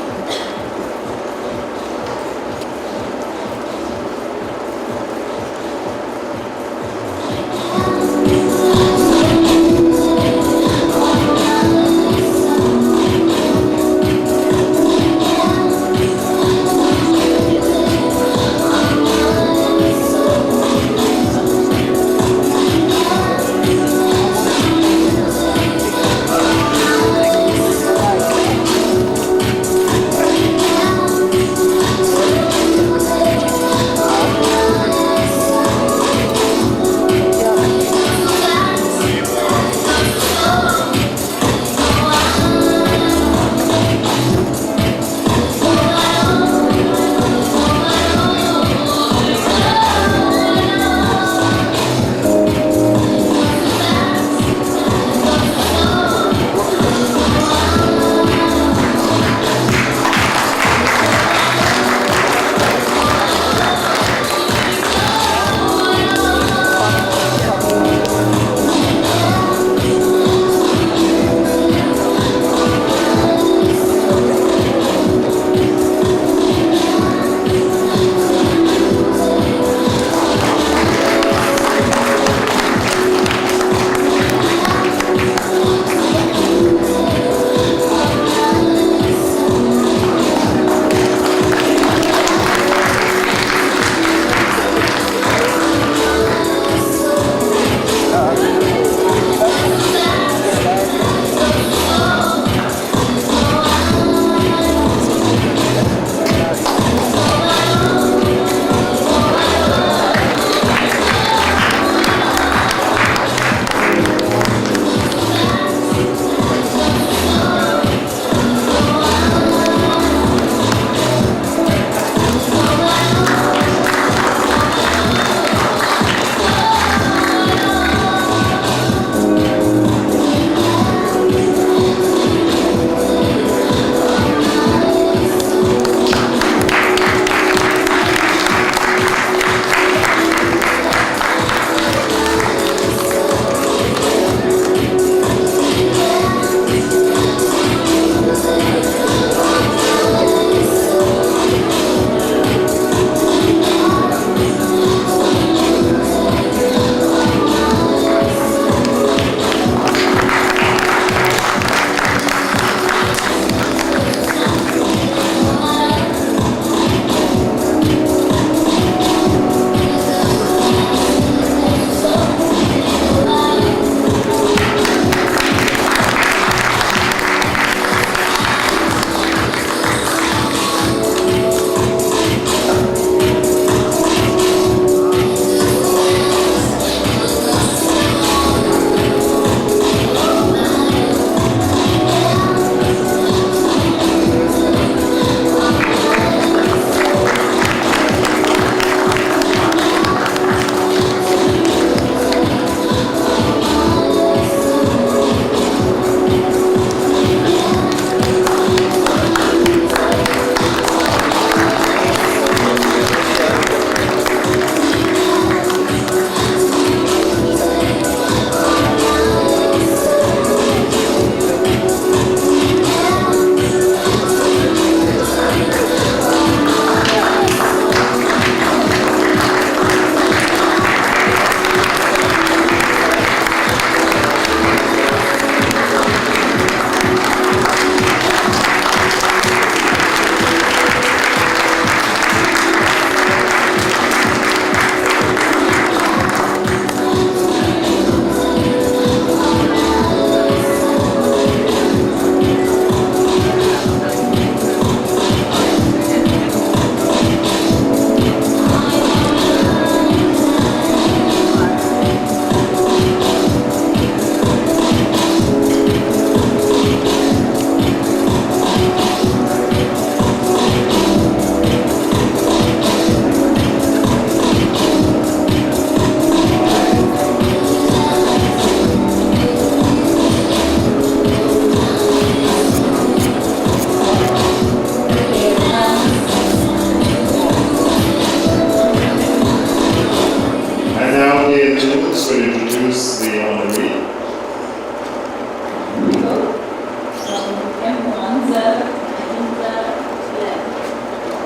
Bruce will introduce the honoree.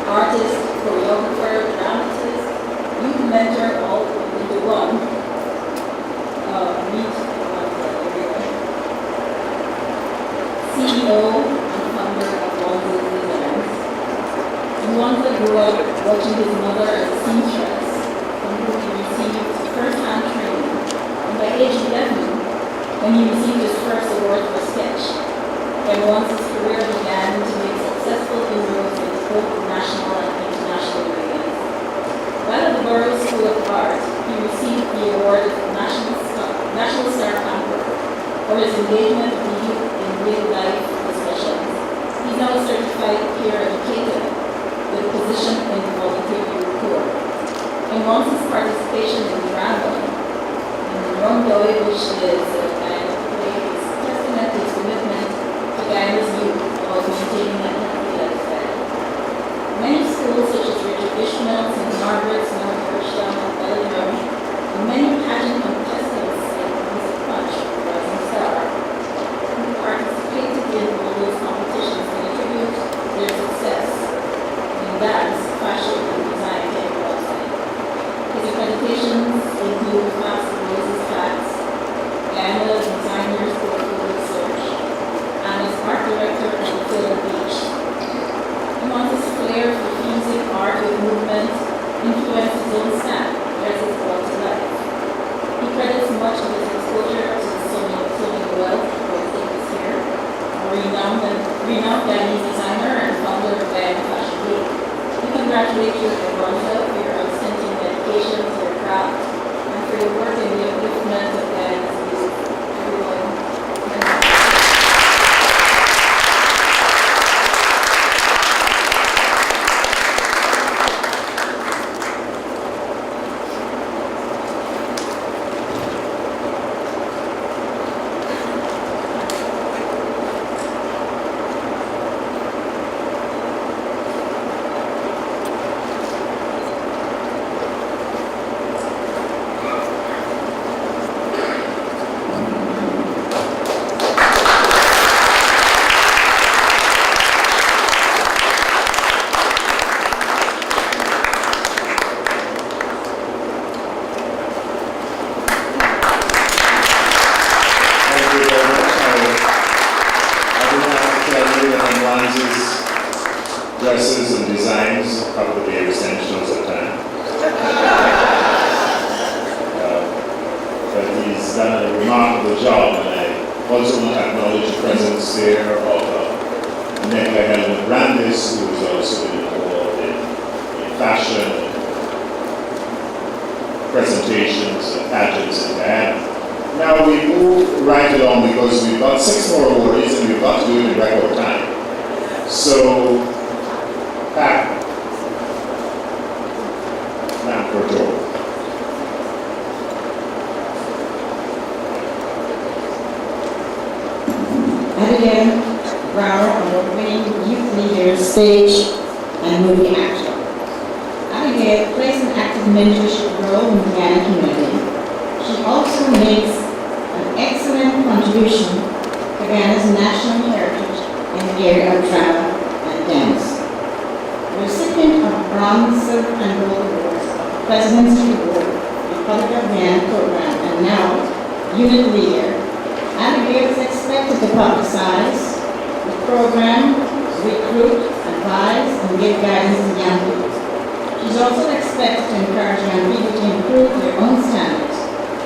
Artist, choreographer, dramatist, youth mentor, all into one. Meet everyone. CEO and founder of Wanza Designs. Wanza grew up watching his mother as a seamstress, from whom he received first-hand training. And by age 11, when he received his first award for sketch, and once his career began to make successful inroads in both national and international arenas. While at the Borough School of Art, he received the award of National Star Camper for his engagement with the youth in real-life discussions. He's now a certified peer educator with a position in the voluntary corps. And once his participation in the drama, in the Rondoy, which is a kind of play, is testament to his commitment to Guyana's youth about maintaining a healthy lifestyle. Many schools such as Richard Ishmael, St. Margaret's, Mount Georgetown, and Bellingham, and many pageant contestants like Lisa Punch, Rising Star, who participated in all those competitions to contribute to their success in dance, fashion, and design technology. His accreditations include Master Roses Facts, Guyana Designers Portfolio Research, and as art director of the Film Beach. Among his flair for fusing art with movement influenced his own stamp as it brought to life. He credits much of his exposure to the Sony Wealth, who I think is here, a renowned Guyanese designer and founder of Guyana Fashion Week. We congratulate you, Veronica, for your outstanding dedication to your craft and for your work in the upliftment of Guyana's youth. Everyone. Dresses and designs, probably extensions at times. But he's done a remarkable job, and I also want to acknowledge the presence there of Nicola Helen Brandis, who has also been involved in fashion, presentations, and pageants in Guyana. Now we move right along because we've got 6 more awardees and we've got to do it in record time. So, Pat, Mount Porto. Abigail Brower, award-winning youth leader, stage and movie actor. Abigail plays an active mentorship role in the Guyana community. She also makes an excellent contribution to Guyana's national heritage in the area of drama and dance. Recipient of Bronze, Silver, and Gold Awards of the Presidency Award, Republic of Guyana Program, and now Unit Leader. Abigail is expected to publicize the program, recruit, advise, and give guidance to young people. She's also expected to encourage young people to improve their own standards,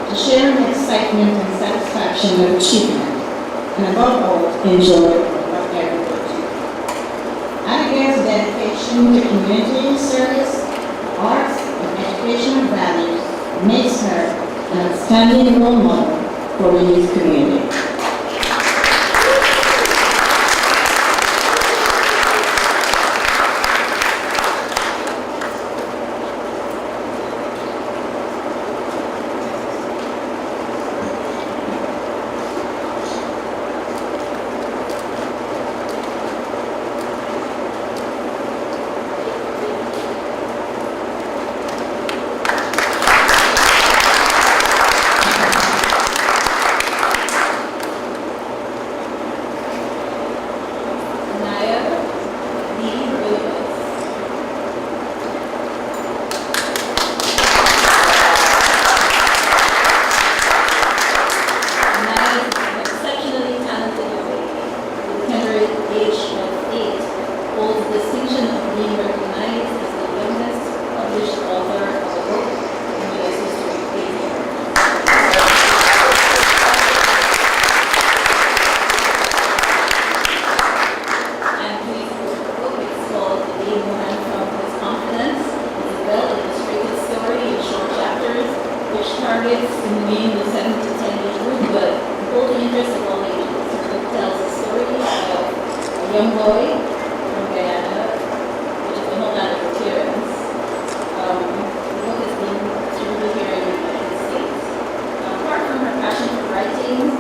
to share in the excitement and satisfaction of achievement, and above all, enjoy whatever they do. Abigail's dedication to community service, arts, and educational values makes her an outstanding role model for the youth community. targets in the meaning of 7 to 10 age group, but hold the interest of all ages. The book tells the story of a young boy from Guyana, which is the homeland of Rotarians. The book has been distributed here in the United States. Apart from her passion for writing,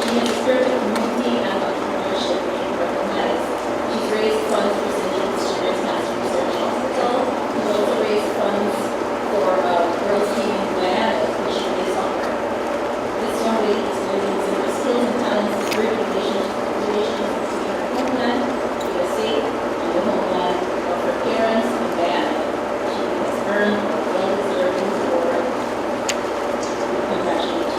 she has a spirit of community and entrepreneurship being recognized. She's raised funds for St. James Children's Cancer Research Hospital. She's also raised funds for girls' team in Guyana, which she plays soccer. This young lady is learning her skills and talents to great relations between her homeland, USA, and the homeland of her parents in Guyana. She has earned a well-deserved award. Congratulations.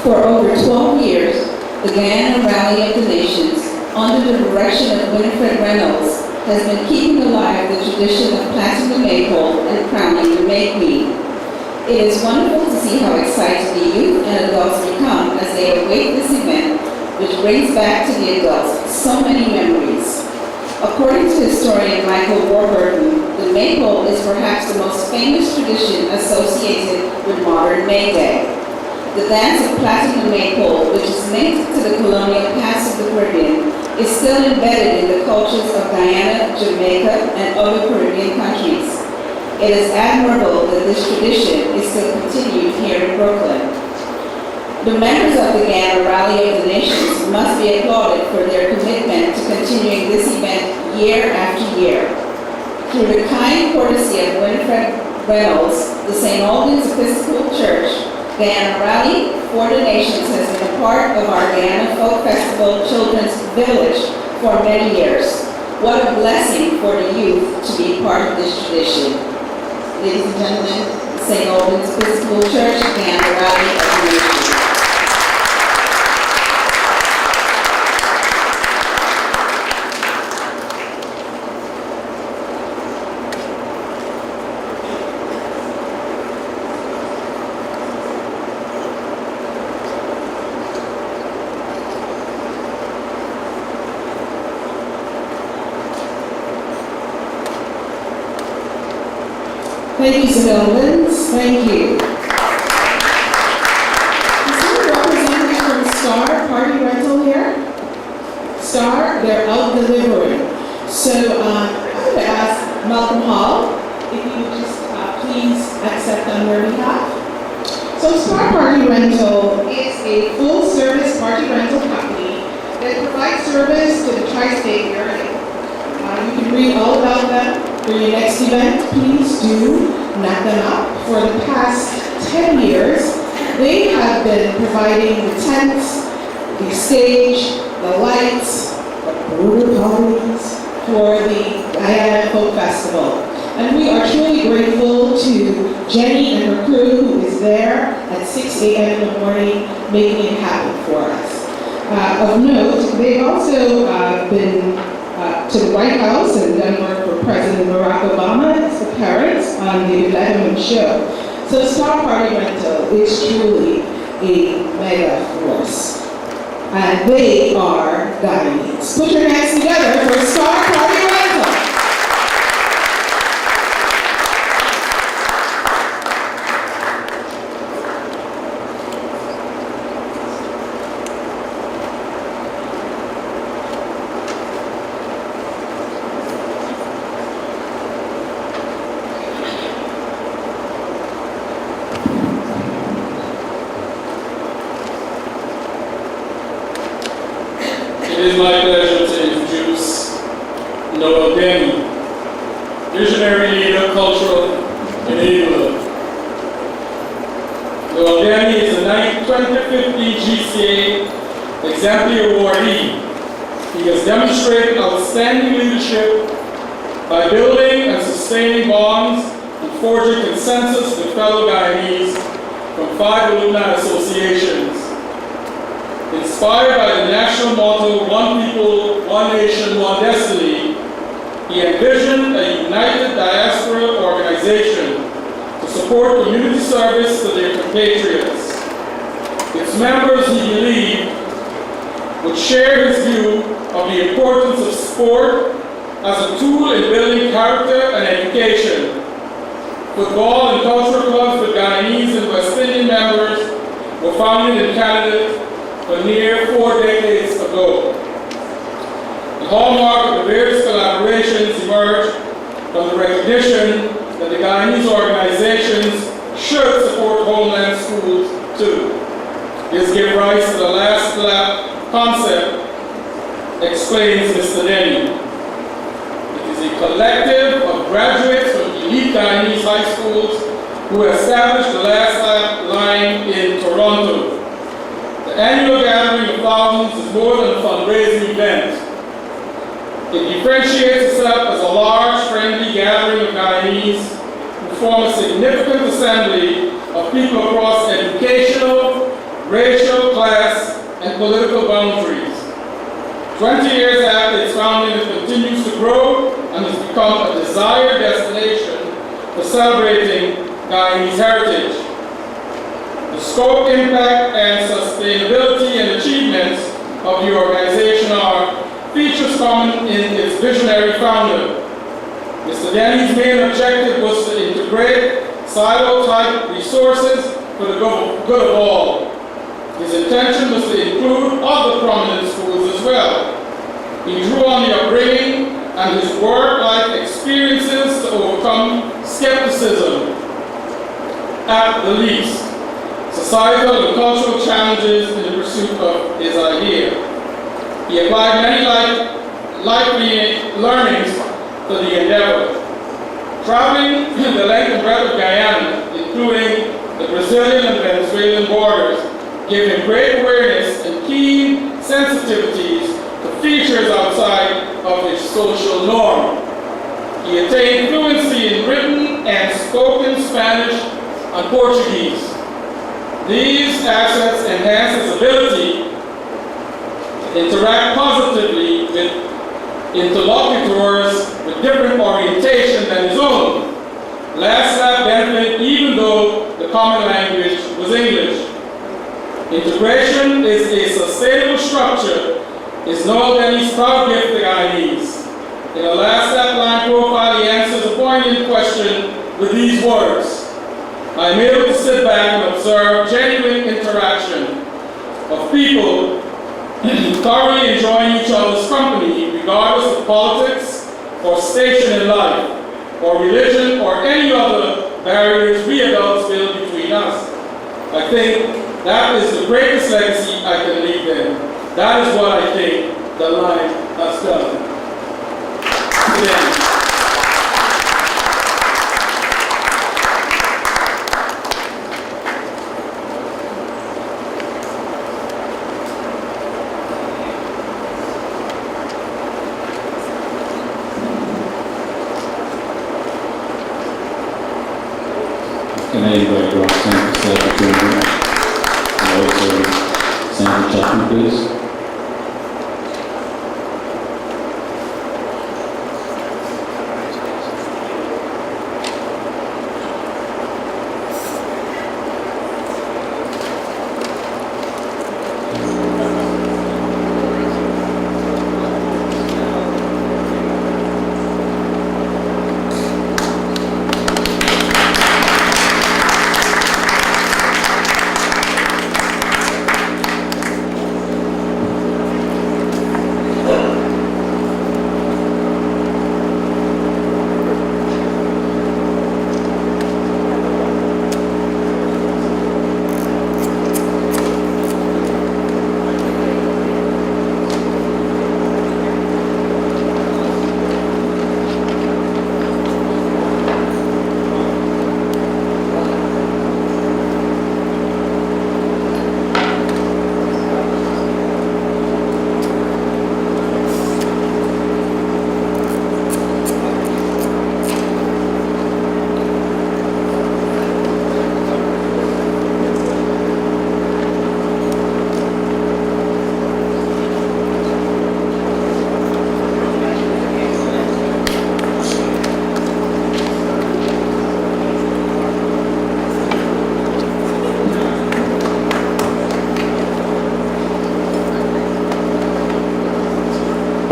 For over 12 years, the Guyana Rally of the Nations, under the direction of Winifred Reynolds, has been keeping alive the tradition of planting the maypole and crowning the May Queen. It is wonderful to see how excited the youth and adults become as they await this event, which brings back to the adults so many memories. According to historian Michael Warburton, the maypole is perhaps the most famous tradition associated with modern May Day. The dance of plaiting the maypole, which is linked to the colonial past of the Caribbean, is still embedded in the cultures of Guyana, Jamaica, and other Caribbean countries. It is admirable that this tradition is still continued here in Brooklyn. The members of the Guyana Rally of the Nations must be applauded for their commitment to continuing this event year after year. Through the kind courtesy of Winifred Reynolds, the St. Albans Episcopal Church, Guyana Rally for the Nations has been a part of our Guyana Folk Festival Children's Village for many years. What a blessing for the youth to be part of this tradition. Ladies and gentlemen, St. Albans Episcopal Church, Guyana Rally of the Nations. Thank you, St. Albans. Thank you. Is there a representative from Star Party Rental here? Star, they're out delivering. So I'm going to ask Malcolm Hall if you would just please accept on their behalf. So Star Party Rental is a full-service party rental company that provides service to the tri-state area. You can read all about them. For your next event, please do knock them up. For the past 10 years, they have been providing the tents, the stage, the lights, the border parties for the Guyana Folk Festival. And we are truly grateful to Jenny and her crew who is there at 6 a.m. in the morning making it happen for us. Of note, they've also been to the White House and done work for President Barack Obama as the parents on the Letterman show. So Star Party Rental is truly a mega force. And they are Guyanese. Put your hands together for Star Party Rental. It is my pleasure to introduce Noah Denny, visionary leader, cultural enabler. Noah Denny is a 2050 GCA Exemplary Awardee He has demonstrated outstanding leadership by building and sustaining bonds and forging consensus with fellow Guyanese from 5 alumni associations. Inspired by the national motto, "One people, one nation, one destiny," he envisioned a united diaspora organization to support community service to their compatriots. Its members, he believed, would share his view of the importance of sport as a tool in building character and education. Football and cultural clubs with Guyanese and West Indian members were founded in Canada for near 4 decades ago. The hallmark of the various collaborations emerged from the recognition that the Guyanese organizations should support homeland schools too. This gives rise to the last lap concept, explains Mr. Denny. It is a collective of graduates from elite Guyanese high schools who established the last lap line in Toronto. The annual gathering of thousands is more than a fundraising event. It differentiates itself as a large, friendly gathering of Guyanese who form a significant assembly of people across educational, racial, class, and political boundaries. 20 years after its founding, it continues to grow and has become a desired destination for celebrating Guyanese heritage. The scope, impact, and sustainability and achievements of the organization are features common in its visionary founder. Mr. Denny's main objective was to integrate silo-type resources for the good of all. His intention was to include other prominent schools as well. He drew on the upbringing and his work-life experiences to overcome skepticism, at the least, societal and cultural challenges in the pursuit of his idea. He applied many life learnings to the endeavor. Traveling the length and breadth of Guyana, including the Brazilian and Venezuelan borders, gave him great awareness and keen sensitivities to features outside of his social norm. He attained fluency in written and spoken Spanish and Portuguese. These assets enhance his ability to interact positively with interlocutors with different orientation than his own. Last lap benefited even though the common language was English. Integration is a sustainable structure. It's no Denny's proud gift to Guyanese. In a last lap line profile, he answers a poignant question with these words: I'm able to sit back and observe genuine interaction of people thoroughly enjoying each other's company, regardless of politics or station in life, or religion, or any other barriers we adults build between us. I think that is the greatest legacy I can leave them. That is what I think the line has done. Yeah. Can I invite Roxanne to start the program? And also Sandra Chapman, please.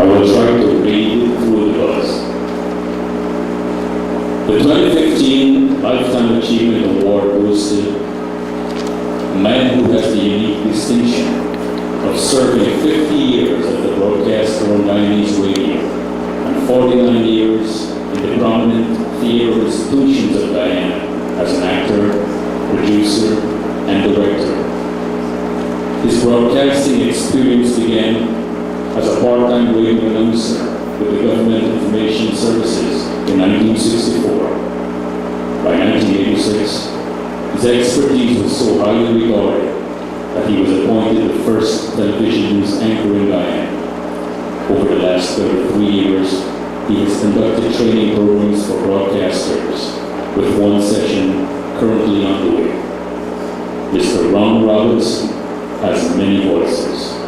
I will try to read through the buzz. The 2015 Lifetime Achievement Award goes to a man who has the unique distinction of serving 50 years as the broadcaster on Guyanese radio and 49 years in the prominent theater institutions of Guyana as an actor, producer, and director. His broadcasting experience began as a part-time radio announcer with the Government Information Services in 1964. By 1986, his expertise was so highly regarded that he was appointed the first television news anchor in Guyana. Over the last 33 years, he has conducted training programs for broadcasters, with one session currently underway. Mr. Ron Robinson has many voices.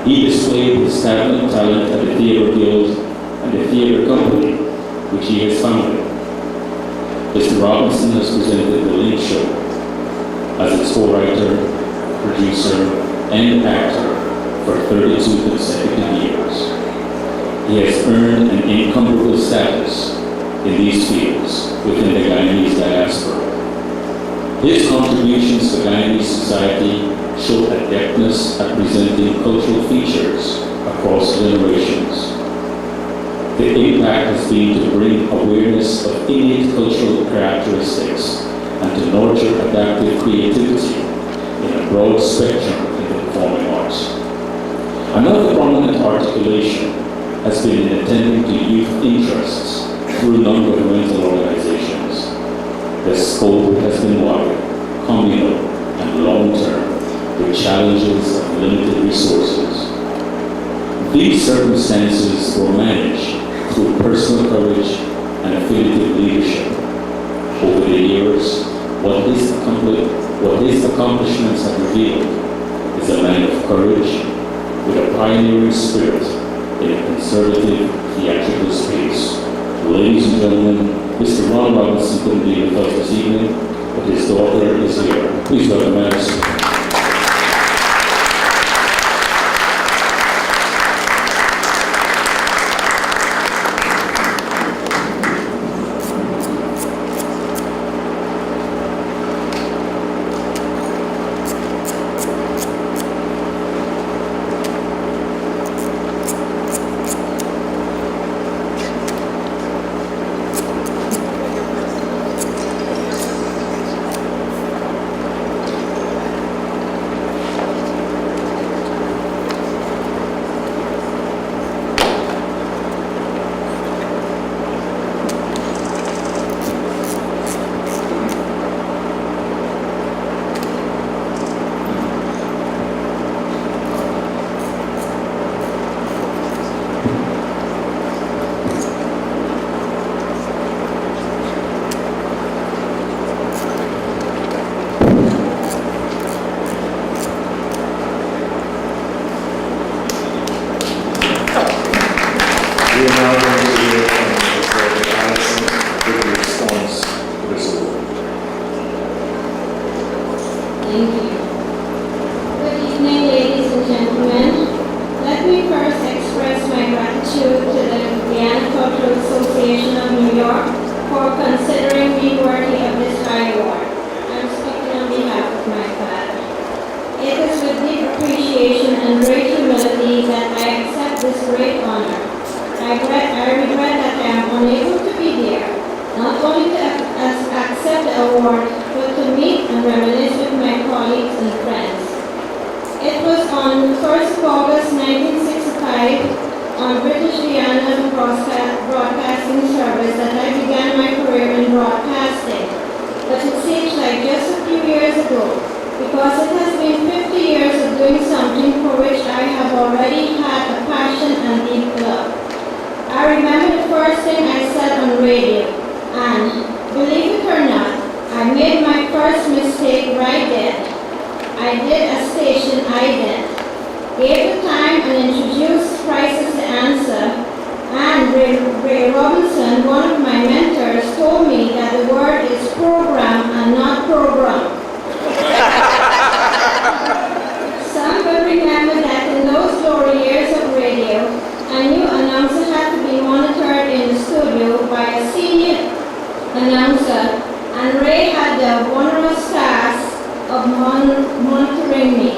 He displayed his talent at the Theatre Guild and the Theatre Company, which he has founded. Mr. Robinson has presented The Late Show as its co-writer, producer, and actor for 32 consecutive years. He has earned an incomparable status in these fields within the Guyanese diaspora. His contributions to Guyanese society show adeptness at presenting cultural features across generations. The impact has been to bring awareness of innate cultural characteristics and to nurture adaptive creativity in a broad spectrum in the performing arts. Another prominent articulation has been in attending to youth interests through non-governmental organizations. The scope has been wide, communal, and long-term, with challenges of limited resources. These circumstances were managed through personal courage and affiliative leadership. Over the years, what his accomplishments have revealed is a man of courage with a pioneering spirit in a conservative theatrical space. Ladies and gentlemen, Mr. Ron Robinson couldn't be with us this evening, but his daughter is here. Please welcome Madison. We are now going to hear from Mr. Allison with a response to this award. Thank you. Good evening, ladies and gentlemen. Let me first express my gratitude to the Guyana Cultural Association of New York for considering me worthy of this high award. I'm speaking on behalf of my father. It is with deep appreciation and great humility that I accept this great honor. I regret that I am unable to be there, not only to accept the award, but to meet and reminisce with my colleagues and friends. It was on the 1st of August 1965 on British Guyana Broadcasting Service that I began my career in broadcasting. But it seems like just a few years ago, because it has been 50 years of doing something for which I have already had a passion and deep love. I remember the first thing I said on radio, and believe it or not, I made my first mistake right there. I did a station ident, gave the time and introduced prices to answer, and Ray Robinson, one of my mentors, told me that the word is program and not program. Some will remember that in those glory years of radio, a new announcer had to be monitored in the studio by a senior announcer, and Ray had the wondrous task of monitoring me.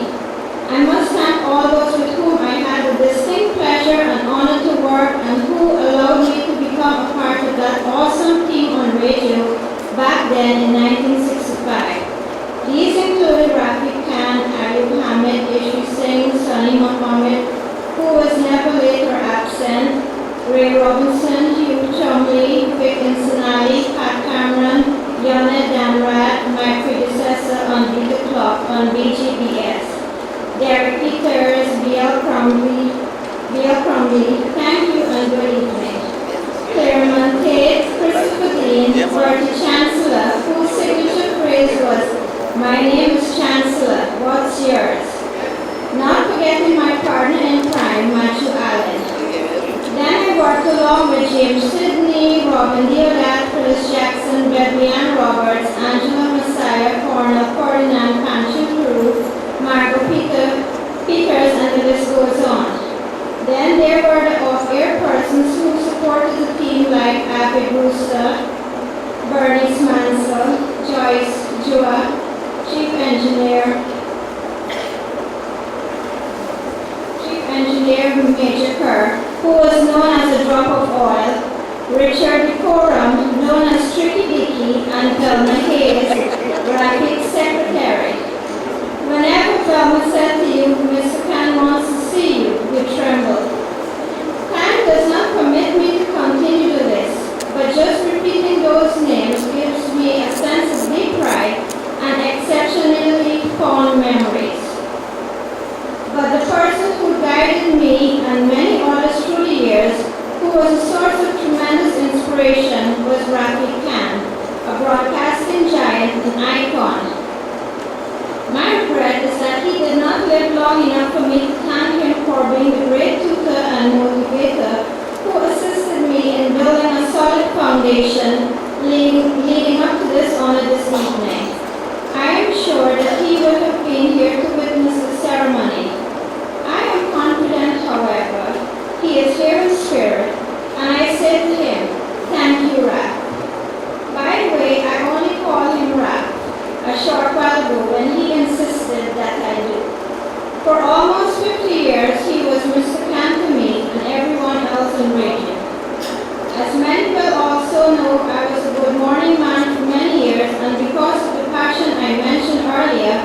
I must thank all those with whom I had the distinct pleasure and honor to work and who allowed me to become a part of that awesome team on radio back then in 1965. These included Rafi Khan, Ayub Hamid, Ishri Singh, Sunny Muhammad, who was never later absent, Ray Robinson, Hugh Chumley, Vic Insinali, Pat Cameron, Yana Damrat, my predecessor on Beat the Clock on BGBS. Derek Peters, B.L. Cromley, thank you and good evening. Claremont Tate, Christopher Dean, Bertie Chancellor, whose signature phrase was, "My name is Chancellor, what's yours?" Not forgetting my partner in crime, Matthew Allen. Then I worked along with James Sidney, Robin Deodat, Phyllis Jackson, Bedrian Roberts, Angela Messiah, Cornell, Ferdinand, Pancho Peru, Margot Peters, and the list goes on. Then there were the off-air persons who supported the team like Abby Brewster, Bernice Mansell, Joyce Jua, Chief Engineer Major Kerr, who was known as a drop of oil, Richard Decorum, known as Tricky Dicky, and Velma Hayes, Rafi's secretary. Whenever Velma said to you, "Mr. Khan wants to see you," you trembled. Time does not permit me to continue the list, but just repeating those names gives me a sense of deep pride and exceptionally fond memories. But the person who guided me and many others through the years, who was a source of tremendous inspiration, was Rafi Khan, a broadcasting giant and icon. My regret is that he did not live long enough for me to thank him for being the great tutor and motivator who assisted me in building a solid foundation leading up to this honor this evening. I am sure that he would have been here to witness the ceremony. I am confident, however, he is here in spirit, and I say to him, "Thank you, Rap." By the way, I only call him Rap a short while ago when he insisted that I do. For almost 50 years, he was Mr. Khan to me and everyone else in radio. As many will also know, I was a good morning man for many years, and because of the passion I mentioned earlier,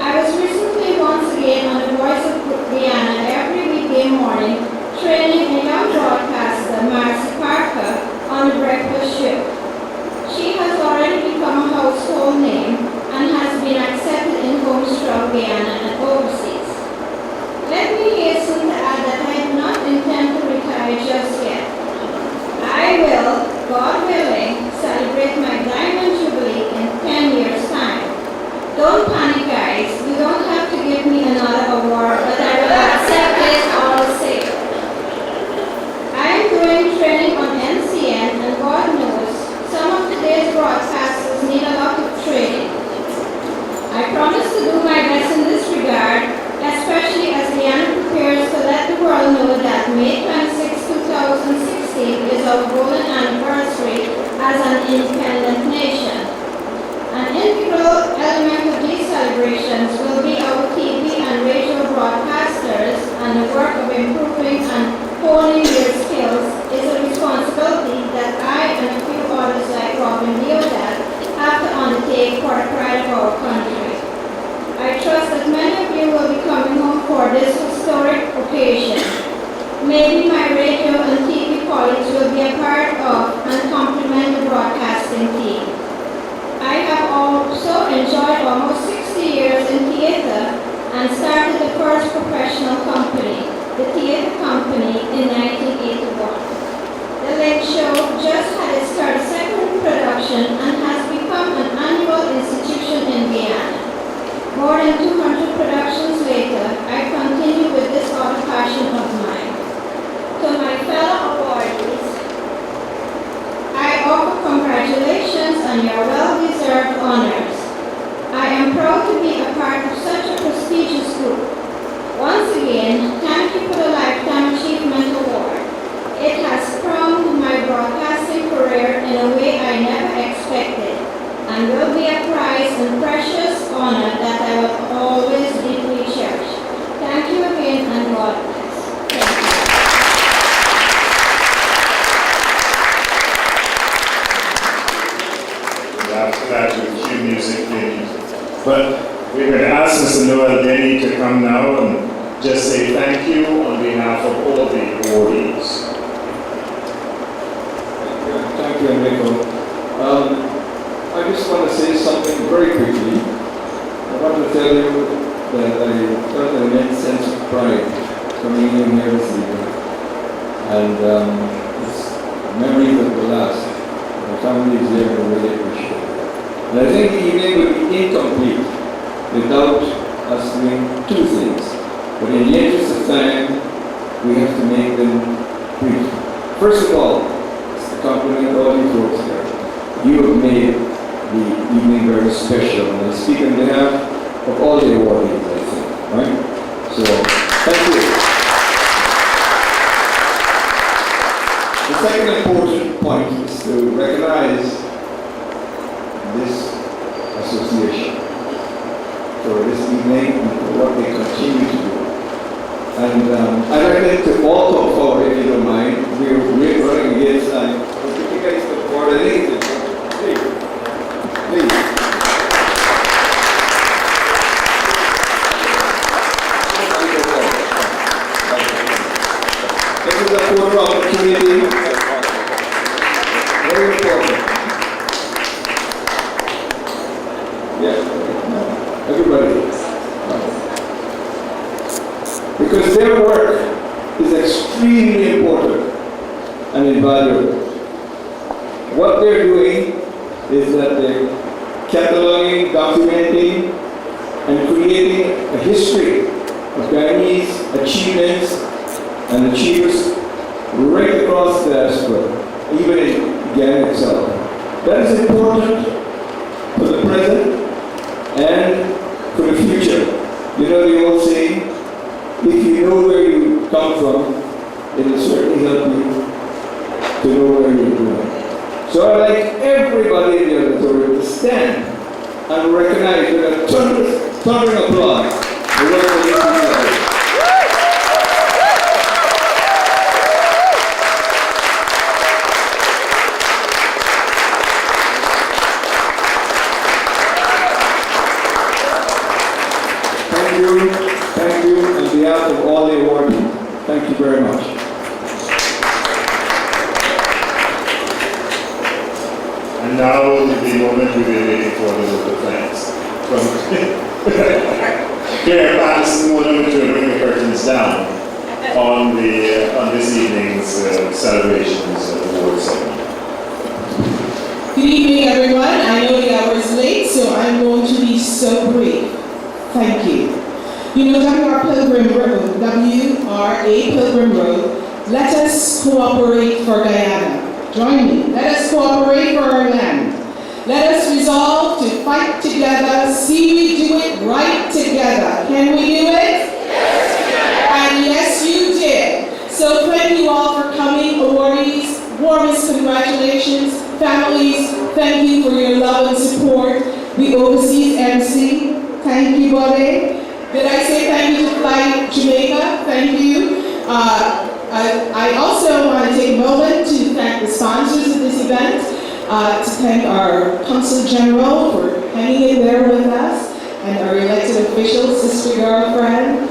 I was recently once again on the Voice of Guyana every weekday morning, training a young broadcaster, Marcy Parker, on the breakfast shift. She has already become a household name and has been accepted in homes throughout Guyana and overseas. Let me hasten to add that I do not intend to retire just yet. I will, God willing, celebrate my Diamond Jubilee in 10 years' time. Don't panic, guys. You don't have to give me another award, but I will accept it all safe. I am doing training on NCN, and God knows, some of today's broadcasters need a lot of training. I promise to do my best in this regard, especially as Guyana prepares to let the world know that May 26, 2016 is our golden anniversary as an independent nation. An integral element of these celebrations will be our TV and radio broadcasters, and the work of improving and honing their skills is a responsibility that I and a few others like Robin Deodat have to undertake for the pride of our country. I trust that many of you will be coming home for this historic occasion. Maybe my radio and TV colleagues will be a part of and complement the broadcasting team. I have also enjoyed almost 60 years in theater and started the first professional company, the Theater Company, in 1980. career in a way I never expected, and will be a prized and precious honor that I will always deeply cherish. Thank you again, and God bless. Thank you. After that, we'll cue music, maybe. But we're going to ask Mr. Noel Denny to come now and just say thank you on behalf of all the awardees. Thank you, Enrico. I just want to say something very quickly. I want to tell you that I felt an immense sense of pride coming in here this evening. And it's memories that will last. My family is here and I really appreciate it. And I think the evening would be incomplete without us doing two things. But in the interest of time, we have to make them brief. First of all, it's to compliment all you folks here. You have made the evening very special. And I speak on behalf of all the awardees, I think. Right? So, thank you. The second important point is to recognize this association for this evening and for what they continue to do. And I'd like to all come forward, if you don't mind. We're running against time. If you guys come forward, I think it's please. This is a photo opportunity. Very important. Yeah, everybody. Because their work is extremely important and invaluable. What they're doing is that they're cataloging, documenting, and creating a history of Guyanese achievements and achievers right across the diaspora, even in Guyana itself. That is important for the present and for the future. You know the old saying, if you know where you come from, it will certainly help you to know where you're going. So I'd like everybody in the auditorium to stand and recognize with a thundering applause the work of these people. Thank you on behalf of all the awardees. Thank you very much. And now the moment we've been waiting for, the local fans. From Claire Patterson, one of to bring the curtains down on this evening's celebrations of the award ceremony. Good evening, everyone. I know the hour is late, so I'm going to be so brief. Thank you. You know, W.R. Pilgrim Road, let us cooperate for Guyana. Join me. Let us cooperate for our land. Let us resolve to fight together, see we do it right together. Can we do it? Yes, and yes, you did. So thank you all for coming, awardees. Warmest congratulations. Families, thank you for your love and support. The overseas MC, thank you, Bode. Did I say thank you to Fly Jamaica? Thank you. I also want to take a moment to thank the sponsors of this event, to thank our Consul General for hanging in there with us, and our elected officials, sister girlfriend,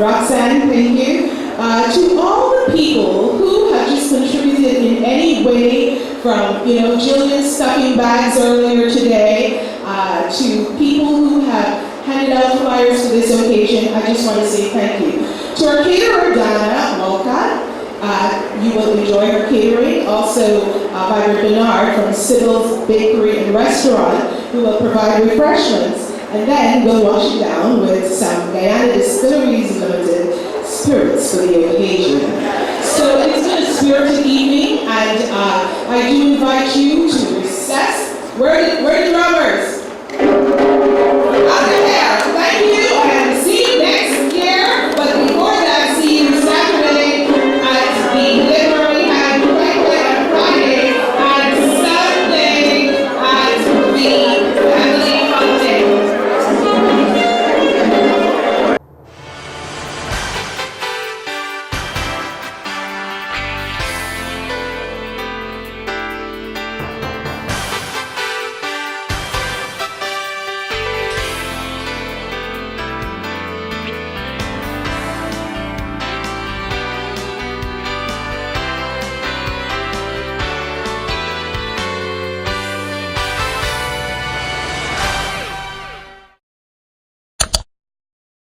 Roxanne, thank you. To all the people who have just contributed in any way, from, Jillian stuffing bags earlier today, to people who have handed out flyers for this occasion, I just want to say thank you. To our caterer, Donna Walcott, you will enjoy her catering. Also, by Bernard from Sybil's Bakery and Restaurant, who will provide refreshments. And then we'll wash it down with some Guyana Distilleries Limited spirits for the occasion. So it's been a spirited evening, and I do invite you to recess. Where are the drummers?